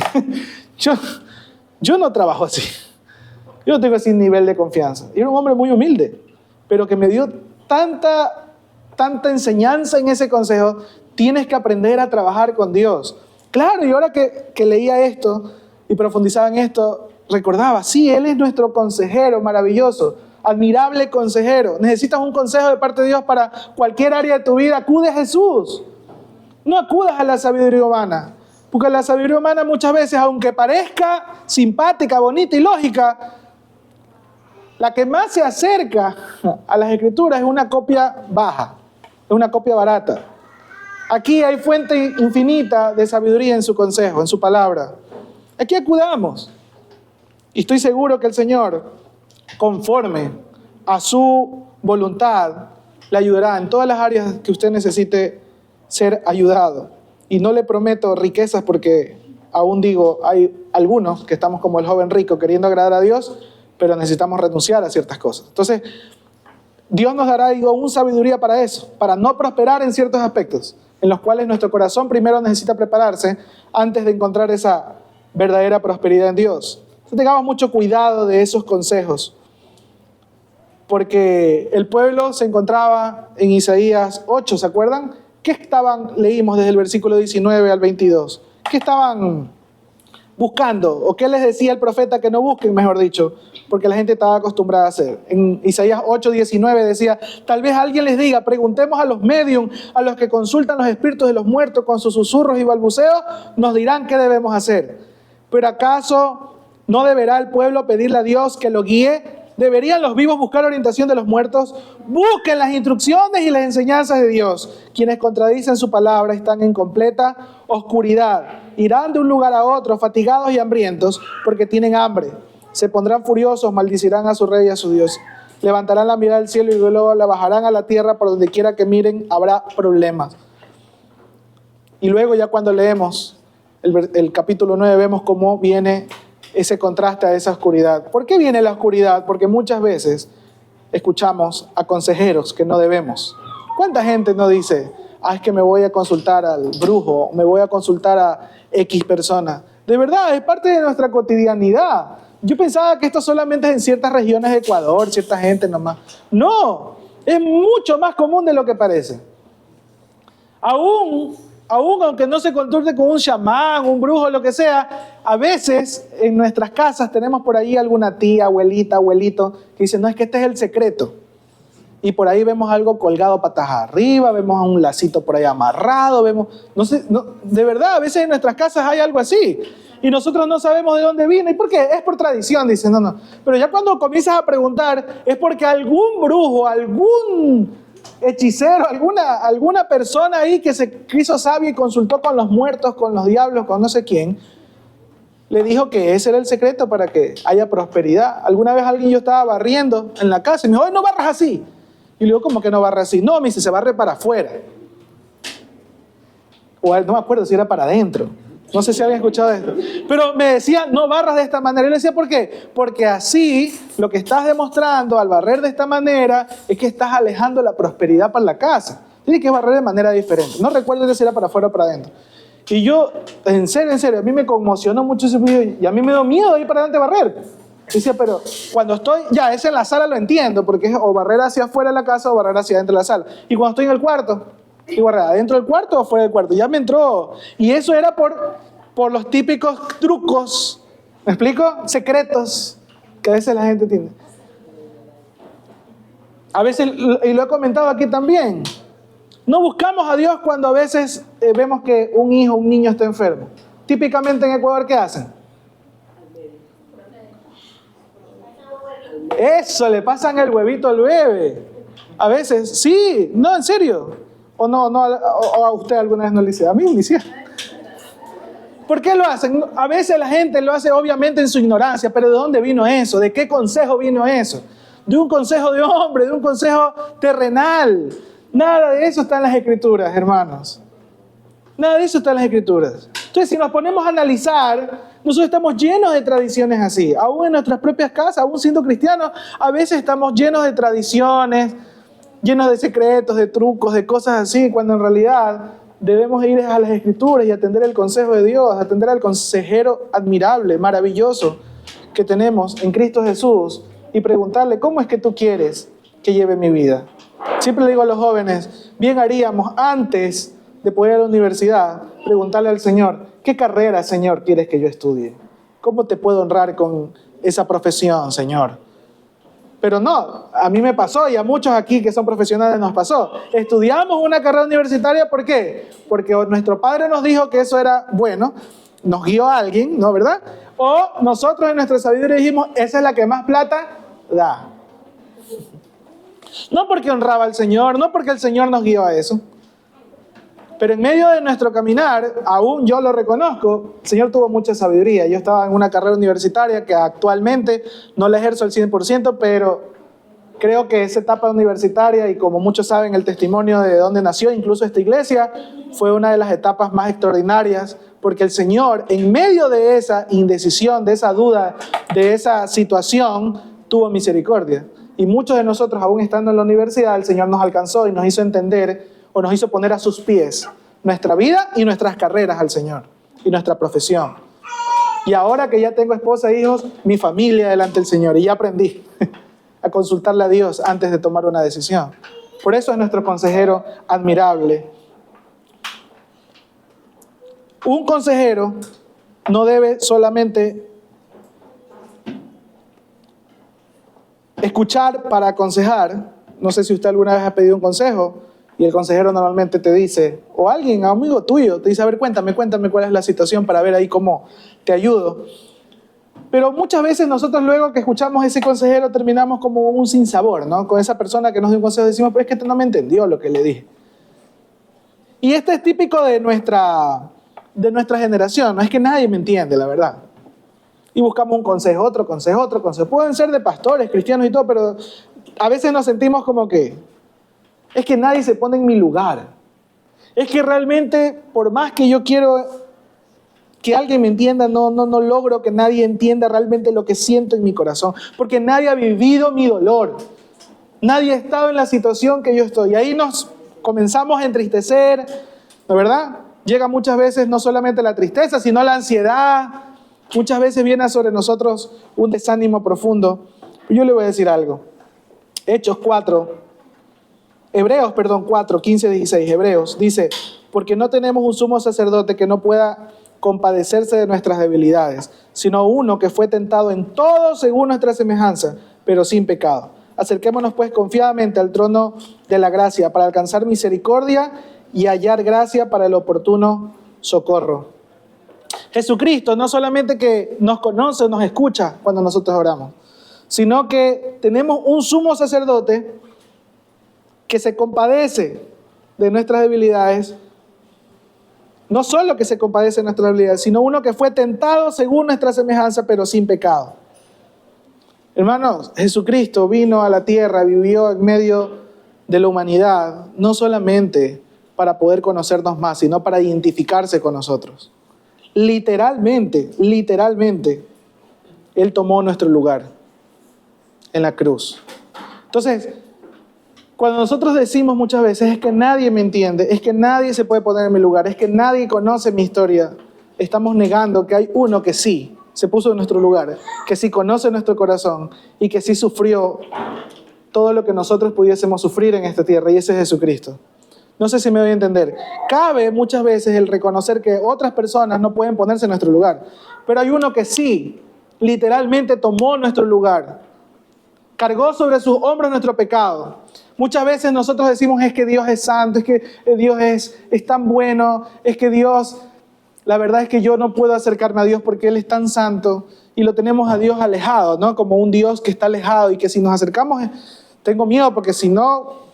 yo no trabajo así. Yo no tengo ese nivel de confianza. Y era un hombre muy humilde, pero que me dio tanta enseñanza en ese consejo. Tienes que aprender a trabajar con Dios. Claro, y ahora que leía esto y profundizaba en esto, recordaba, sí, Él es nuestro consejero maravilloso, admirable consejero. Necesitas un consejo de parte de Dios para cualquier área de tu vida, acude a Jesús. No acudas a la sabiduría humana, porque la sabiduría humana muchas veces, aunque parezca simpática, bonita y lógica, la que más se acerca a las Escrituras es una copia baja, es una copia barata. Aquí hay fuente infinita de sabiduría en su consejo, en su palabra. Aquí acudamos. Y estoy seguro que el Señor, conforme a su voluntad, le ayudará en todas las áreas que usted necesite ser ayudado. Y no le prometo riquezas porque aún digo, hay algunos que estamos como el joven rico queriendo agradar a Dios, pero necesitamos renunciar a ciertas cosas. Entonces, Dios nos dará, un sabiduría para eso, para no prosperar en ciertos aspectos, en los cuales nuestro corazón primero necesita prepararse antes de encontrar esa verdadera prosperidad en Dios. Entonces, tengamos mucho cuidado de esos consejos, porque el pueblo se encontraba en Isaías 8, ¿se acuerdan? ¿Qué leímos desde el versículo 19 al 22? ¿Qué estaban buscando? ¿O qué les decía el profeta que no busquen, mejor dicho? Porque la gente estaba acostumbrada a hacer. En Isaías 8:19 decía, tal vez alguien les diga, preguntemos a los medium, a los que consultan los espíritus de los muertos con sus susurros y balbuceos, nos dirán qué debemos hacer. Pero ¿acaso no deberá el pueblo pedirle a Dios que lo guíe? ¿Deberían los vivos buscar orientación de los muertos? Busquen las instrucciones y las enseñanzas de Dios. Quienes contradicen su palabra están en completa oscuridad. Irán de un lugar a otro, fatigados y hambrientos, porque tienen hambre. Se pondrán furiosos, maldicirán a su rey y a su Dios. Levantarán la mirada al cielo y luego la bajarán a la tierra. Por donde quiera que miren, habrá problemas. Y luego ya cuando leemos el capítulo 9, vemos cómo viene ese contraste a esa oscuridad. ¿Por qué viene la oscuridad? Porque muchas veces escuchamos a consejeros que no debemos. ¿Cuánta gente no dice, es que me voy a consultar al brujo, me voy a consultar a X persona. De verdad, es parte de nuestra cotidianidad. Yo pensaba que esto solamente es en ciertas regiones de Ecuador, cierta gente nomás. No, es mucho más común de lo que parece. Aún aunque no se consulte con un chamán, un brujo, lo que sea, a veces en nuestras casas tenemos por ahí alguna tía, abuelita, abuelito, que dice, no, es que este es el secreto. Y por ahí vemos algo colgado patas arriba, vemos un lacito por ahí amarrado, no sé, de verdad, a veces en nuestras casas hay algo así. Y nosotros no sabemos de dónde viene. ¿Y por qué? Es por tradición, dicen, no. Pero ya cuando comienzas a preguntar, es porque algún brujo, algún hechicero, alguna persona ahí que se quiso sabio y consultó con los muertos, con los diablos, con no sé quién, le dijo que ese era el secreto para que haya prosperidad. Alguna vez yo estaba barriendo en la casa y me dijo, ¡ay, no barras así! Y le digo, ¿cómo que no barra así? No, me dice, se barre para afuera. O no me acuerdo si era para adentro. No sé si alguien ha escuchado esto. Pero me decía, no barras de esta manera. Y le decía, ¿por qué? Porque así lo que estás demostrando al barrer de esta manera es que estás alejando la prosperidad para la casa. Tienes que barrer de manera diferente. No recuerdo si era para afuera o para adentro. Y yo, en serio, a mí me conmocionó mucho ese video y a mí me dio miedo ir para adelante a barrer. Decía, pero cuando estoy, ya, es en la sala lo entiendo, porque es o barrer hacia afuera de la casa o barrer hacia adentro de la sala. Y cuando estoy en el cuarto, y barrer adentro del cuarto o fuera del cuarto, ya me entró. Y eso era por los típicos trucos, ¿me explico? Secretos que a veces la gente tiene. A veces, y lo he comentado aquí también, no buscamos a Dios cuando a veces vemos que un hijo, un niño está enfermo. Típicamente en Ecuador, ¿qué hacen? Eso, le pasan el huevito al bebé. A veces, sí, no, en serio. O a usted alguna vez no le dice, a mí me dice. ¿Por qué lo hacen? A veces la gente lo hace obviamente en su ignorancia, pero ¿de dónde vino eso? ¿De qué consejo vino eso? De un consejo de hombre, de un consejo terrenal. Nada de eso está en las Escrituras, hermanos. Nada de eso está en las Escrituras. Entonces, si nos ponemos a analizar, nosotros estamos llenos de tradiciones así. Aún en nuestras propias casas, aún siendo cristianos, a veces estamos llenos de tradiciones, llenos de secretos, de trucos, de cosas así, cuando en realidad debemos ir a las Escrituras y atender el consejo de Dios, atender al consejero admirable, maravilloso que tenemos en Cristo Jesús y preguntarle, ¿cómo es que tú quieres que lleve mi vida? Siempre le digo a los jóvenes, bien haríamos antes de poder ir a la universidad, preguntarle al Señor, ¿qué carrera, Señor, quieres que yo estudie? ¿Cómo te puedo honrar con esa profesión, Señor? Pero no, a mí me pasó y a muchos aquí que son profesionales nos pasó. Estudiamos una carrera universitaria, ¿por qué? Porque nuestro padre nos dijo que eso era bueno, nos guió a alguien, ¿no? ¿Verdad? O nosotros en nuestra sabiduría dijimos, esa es la que más plata da. No porque honraba al Señor, no porque el Señor nos guió a eso. Pero en medio de nuestro caminar, aún yo lo reconozco, el Señor tuvo mucha sabiduría. Yo estaba en una carrera universitaria que actualmente no la ejerzo al 100%, pero creo que esa etapa universitaria, y como muchos saben el testimonio de dónde nació, incluso esta iglesia, fue una de las etapas más extraordinarias, porque el Señor, en medio de esa indecisión, de esa duda, de esa situación, tuvo misericordia. Y muchos de nosotros, aún estando en la universidad, el Señor nos alcanzó y nos hizo entender, o nos hizo poner a sus pies nuestra vida y nuestras carreras al Señor y nuestra profesión. Y ahora que ya tengo esposa e hijos, mi familia delante del Señor, y ya aprendí a consultarle a Dios antes de tomar una decisión. Por eso es nuestro consejero admirable. Un consejero no debe solamente escuchar para aconsejar. No sé si usted alguna vez ha pedido un consejo y el consejero normalmente te dice, o alguien, amigo tuyo, te dice, a ver, cuéntame cuál es la situación para ver ahí cómo te ayudo. Pero muchas veces nosotros luego que escuchamos ese consejero terminamos como un sinsabor, ¿no? Con esa persona que nos dio un consejo decimos, pero es que este no me entendió lo que le dije. Y este es típico de nuestra generación, no es que nadie me entiende, la verdad. Y buscamos un consejo, otro consejo, otro consejo. Pueden ser de pastores, cristianos y todo, pero a veces nos sentimos como que es que nadie se pone en mi lugar. Es que realmente, por más que yo quiero que alguien me entienda, no logro que nadie entienda realmente lo que siento en mi corazón. Porque nadie ha vivido mi dolor. Nadie ha estado en la situación que yo estoy. Y ahí nos comenzamos a entristecer, ¿no es verdad? Llega muchas veces no solamente la tristeza, sino la ansiedad. Muchas veces viene sobre nosotros un desánimo profundo. Yo le voy a decir algo. Hebreos 4, 15, 16. Hebreos dice, porque no tenemos un sumo sacerdote que no pueda compadecerse de nuestras debilidades, sino uno que fue tentado en todo según nuestra semejanza, pero sin pecado. Acerquémonos pues confiadamente al trono de la gracia para alcanzar misericordia y hallar gracia para el oportuno socorro. Jesucristo no solamente que nos conoce, nos escucha cuando nosotros oramos, sino que tenemos un sumo sacerdote que se compadece de nuestras debilidades. No solo que se compadece de nuestras debilidades, sino uno que fue tentado según nuestra semejanza, pero sin pecado. Hermanos, Jesucristo vino a la tierra, vivió en medio de la humanidad, no solamente para poder conocernos más, sino para identificarse con nosotros. Literalmente, Él tomó nuestro lugar en la cruz. Entonces, cuando nosotros decimos muchas veces, es que nadie me entiende, es que nadie se puede poner en mi lugar, es que nadie conoce mi historia, estamos negando que hay uno que sí se puso en nuestro lugar, que sí conoce nuestro corazón y que sí sufrió todo lo que nosotros pudiésemos sufrir en esta tierra, y ese es Jesucristo. No sé si me voy a entender. Cabe muchas veces el reconocer que otras personas no pueden ponerse en nuestro lugar, pero hay uno que sí, literalmente tomó nuestro lugar, cargó sobre sus hombros nuestro pecado. Muchas veces nosotros decimos, es que Dios es santo, es que Dios es tan bueno, es que Dios, la verdad es que yo no puedo acercarme a Dios porque Él es tan santo, y lo tenemos a Dios alejado, ¿no? Como un Dios que está alejado y que si nos acercamos, tengo miedo porque si no,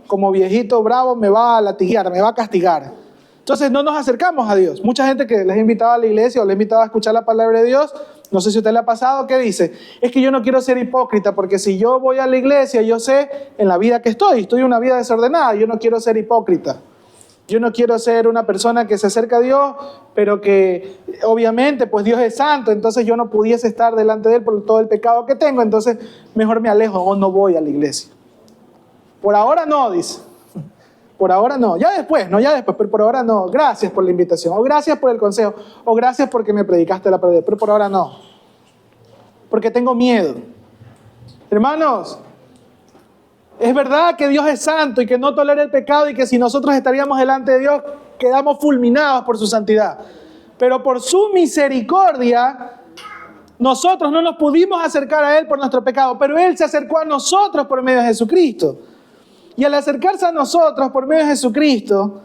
como viejito bravo me va a latigar, me va a castigar. Entonces no nos acercamos a Dios. Mucha gente que les ha invitado a la iglesia o les ha invitado a escuchar la palabra de Dios, no sé si a usted le ha pasado, ¿qué dice? Es que yo no quiero ser hipócrita porque si yo voy a la iglesia, yo sé en la vida que estoy en una vida desordenada, yo no quiero ser hipócrita. Yo no quiero ser una persona que se acerca a Dios, pero que obviamente pues Dios es santo, entonces yo no pudiese estar delante de Él por todo el pecado que tengo, entonces mejor me alejo o no voy a la iglesia. Por ahora no, dice. Por ahora no. Ya después, pero por ahora no. Gracias por la invitación, o gracias por el consejo, o gracias porque me predicaste la palabra, pero por ahora no. Porque tengo miedo. Hermanos, es verdad que Dios es santo y que no tolera el pecado y que si nosotros estaríamos delante de Dios, quedamos fulminados por su santidad. Pero por su misericordia, nosotros no nos pudimos acercar a Él por nuestro pecado, pero Él se acercó a nosotros por medio de Jesucristo. Y al acercarse a nosotros por medio de Jesucristo,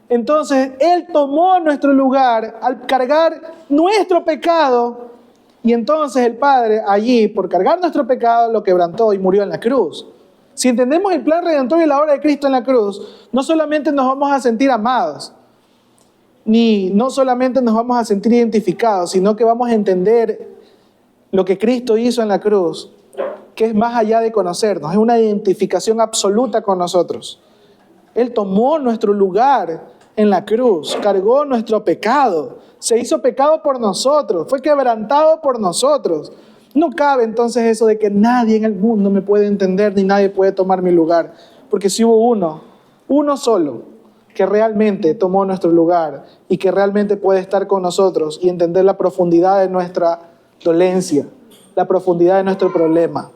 entonces Él tomó nuestro lugar al cargar nuestro pecado, y entonces el Padre allí, por cargar nuestro pecado, lo quebrantó y murió en la cruz. Si entendemos el plan redentor y la obra de Cristo en la cruz, no solamente nos vamos a sentir amados, ni no solamente nos vamos a sentir identificados, sino que vamos a entender lo que Cristo hizo en la cruz, que es más allá de conocernos, es una identificación absoluta con nosotros. Él tomó nuestro lugar en la cruz, cargó nuestro pecado, se hizo pecado por nosotros, fue quebrantado por nosotros. No cabe entonces eso de que nadie en el mundo me puede entender ni nadie puede tomar mi lugar, porque si hubo uno solo, que realmente tomó nuestro lugar y que realmente puede estar con nosotros y entender la profundidad de nuestra dolencia, la profundidad de nuestro problema.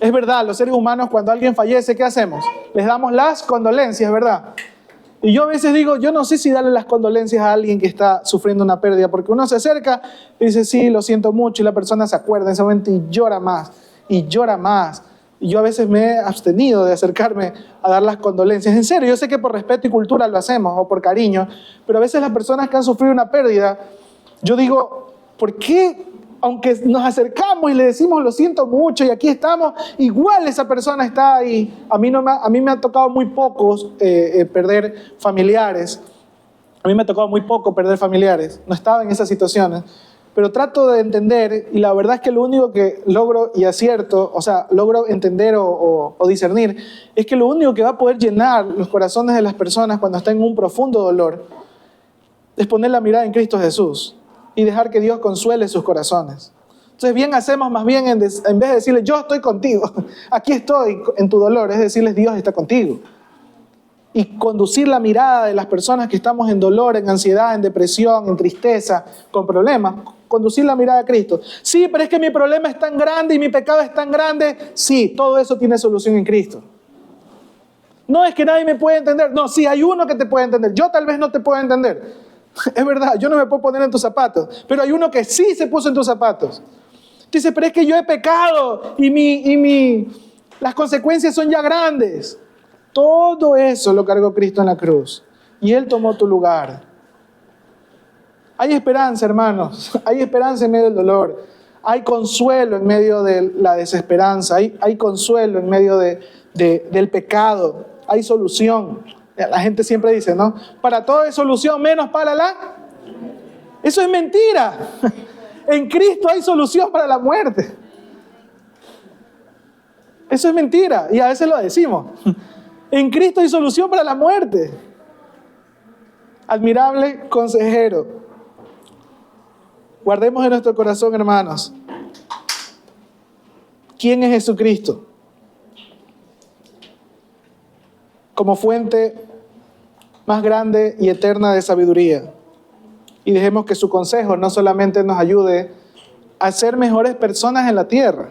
Es verdad, los seres humanos cuando alguien fallece, ¿qué hacemos? Les damos las condolencias, ¿verdad? Y yo a veces digo, yo no sé si darle las condolencias a alguien que está sufriendo una pérdida, porque uno se acerca y dice, sí, lo siento mucho, y la persona se acuerda en ese momento y llora más, y llora más. Y yo a veces me he abstenido de acercarme a dar las condolencias. En serio, yo sé que por respeto y cultura lo hacemos, o por cariño, pero a veces las personas que han sufrido una pérdida, yo digo, ¿por qué? Aunque nos acercamos y le decimos lo siento mucho y aquí estamos, igual esa persona está ahí. A mí me ha tocado muy pocos perder familiares. A mí me ha tocado muy poco perder familiares. No estaba en esas situaciones. Pero trato de entender, y la verdad es que lo único que logro y acierto, o sea, logro entender o discernir, es que lo único que va a poder llenar los corazones de las personas cuando están en un profundo dolor es poner la mirada en Cristo Jesús y dejar que Dios consuele sus corazones. Entonces bien hacemos más bien en vez de decirles yo estoy contigo, aquí estoy en tu dolor, es decirles Dios está contigo. y conducir la mirada de las personas que estamos en dolor, en ansiedad, en depresión, en tristeza, con problemas, conducir la mirada a Cristo. Sí, pero es que mi problema es tan grande y mi pecado es tan grande. Sí, todo eso tiene solución en Cristo. No es que nadie me puede entender. No, sí, hay uno que te puede entender. Yo tal vez no te puedo entender. Es verdad, yo no me puedo poner en tus zapatos, pero hay uno que sí se puso en tus zapatos. Dice, pero es que yo he pecado y las consecuencias son ya grandes. Todo eso lo cargó Cristo en la cruz y Él tomó tu lugar. Hay esperanza, hermanos. Hay esperanza en medio del dolor. Hay consuelo en medio de la desesperanza. Hay consuelo en medio del pecado. Hay solución. La gente siempre dice, ¿no? Para todo hay solución, menos para la... Eso es mentira. En Cristo hay solución para la muerte. Eso es mentira. Y a veces lo decimos. En Cristo hay solución para la muerte. Admirable consejero. Guardemos en nuestro corazón, hermanos. ¿Quién es Jesucristo? Como fuente más grande y eterna de sabiduría. Y dejemos que su consejo no solamente nos ayude a ser mejores personas en la tierra,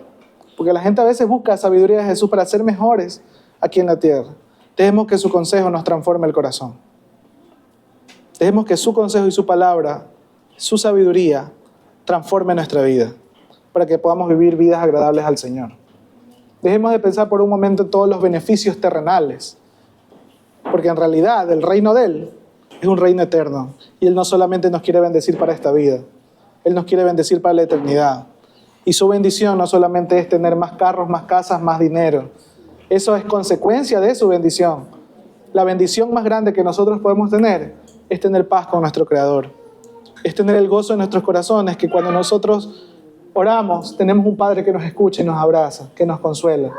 porque la gente a veces busca sabiduría de Jesús para ser mejores aquí en la tierra. Dejemos que su consejo nos transforme el corazón. Dejemos que su consejo y su palabra, su sabiduría, transforme nuestra vida, para que podamos vivir vidas agradables al Señor. Dejemos de pensar por un momento en todos los beneficios terrenales, porque en realidad el reino de Él es un reino eterno, y Él no solamente nos quiere bendecir para esta vida, Él nos quiere bendecir para la eternidad. Y su bendición no solamente es tener más carros, más casas, más dinero. Eso es consecuencia de su bendición. La bendición más grande que nosotros podemos tener es tener paz con nuestro Creador. Es tener el gozo en nuestros corazones, que cuando nosotros oramos, tenemos un Padre que nos escucha y nos abraza, que nos consuela,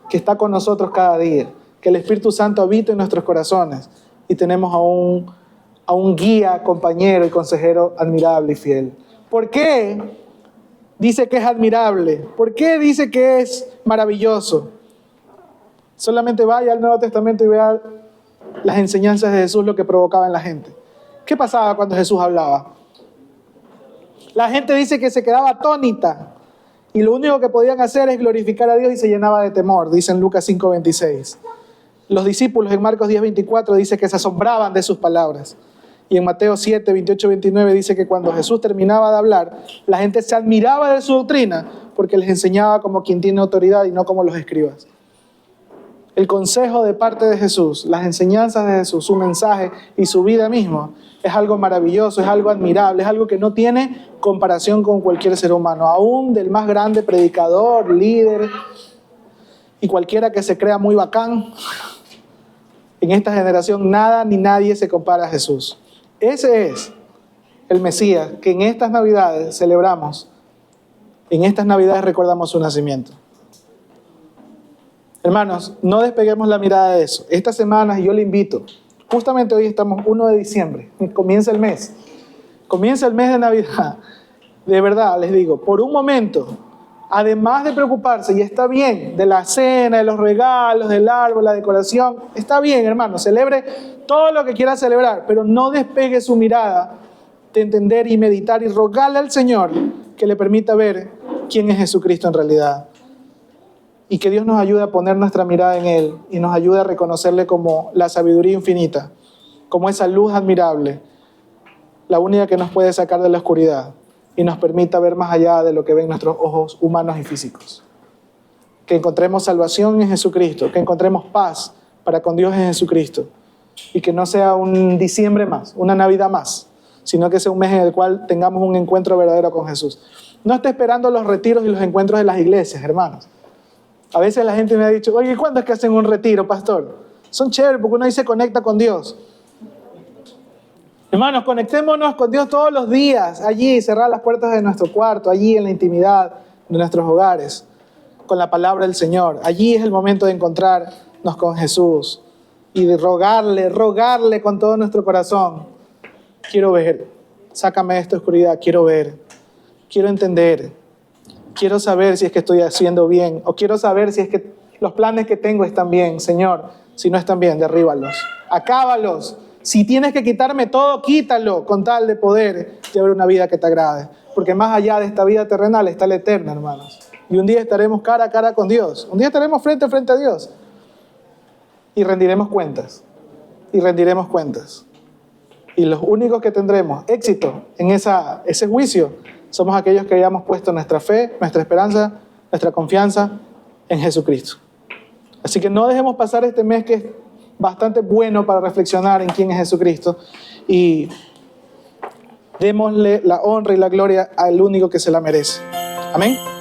que está con nosotros cada día, que el Espíritu Santo habita en nuestros corazones y tenemos a un guía, compañero y consejero admirable y fiel. ¿Por qué dice que es admirable? ¿Por qué dice que es maravilloso? Solamente vaya al Nuevo Testamento y vea las enseñanzas de Jesús, lo que provocaba en la gente. ¿Qué pasaba cuando Jesús hablaba? La gente dice que se quedaba atónita y lo único que podían hacer es glorificar a Dios y se llenaba de temor, dice en Lucas 5:26. Los discípulos en Marcos 10:24 dice que se asombraban de sus palabras. Y en Mateo 7:28-29 dice que cuando Jesús terminaba de hablar, la gente se admiraba de su doctrina porque les enseñaba como quien tiene autoridad y no como los escribas. El consejo de parte de Jesús, las enseñanzas de Jesús, su mensaje y su vida mismo es algo maravilloso, es algo admirable, es algo que no tiene comparación con cualquier ser humano, aún del más grande predicador, líder y cualquiera que se crea muy bacán. En esta generación nada ni nadie se compara a Jesús. Ese es el Mesías que en estas Navidades celebramos. En estas Navidades recordamos su nacimiento. Hermanos, no despeguemos la mirada de eso. Esta semana yo le invito, justamente hoy estamos 1 de diciembre, comienza el mes de Navidad. De verdad, les digo, por un momento, además de preocuparse, y está bien, de la cena, de los regalos, del árbol, la decoración, está bien, hermano, celebre todo lo que quiera celebrar, pero no despegue su mirada de entender y meditar y rogarle al Señor que le permita ver quién es Jesucristo en realidad. Y que Dios nos ayude a poner nuestra mirada en Él y nos ayude a reconocerle como la sabiduría infinita, como esa luz admirable, la única que nos puede sacar de la oscuridad y nos permita ver más allá de lo que ven nuestros ojos humanos y físicos. Que encontremos salvación en Jesucristo, que encontremos paz para con Dios en Jesucristo y que no sea un diciembre más, una Navidad más, sino que sea un mes en el cual tengamos un encuentro verdadero con Jesús. No esté esperando los retiros y los encuentros de las iglesias, hermanos. A veces la gente me ha dicho, oye, ¿cuándo es que hacen un retiro, pastor? Son chéveres porque uno ahí se conecta con Dios. Hermanos, conectémonos con Dios todos los días, allí, cerrar las puertas de nuestro cuarto, allí en la intimidad de nuestros hogares, con la palabra del Señor. Allí es el momento de encontrarnos con Jesús y de rogarle con todo nuestro corazón. Quiero ver, sácame de esta oscuridad, quiero ver, quiero entender. Quiero saber si es que estoy haciendo bien o quiero saber si es que los planes que tengo están bien. Señor, si no están bien, derríbalos. Acábalos. Si tienes que quitarme todo, quítalo con tal de poder llevar una vida que te agrade. Porque más allá de esta vida terrenal está la eterna, hermanos. Y un día estaremos cara a cara con Dios. Un día estaremos frente a frente a Dios. Y rendiremos cuentas. Y rendiremos cuentas. Y los únicos que tendremos éxito en ese juicio somos aquellos que hayamos puesto nuestra fe, nuestra esperanza, nuestra confianza en Jesucristo. Así que no dejemos pasar este mes que es bastante bueno para reflexionar en quién es Jesucristo y démosle la honra y la gloria al único que se la merece. Amén.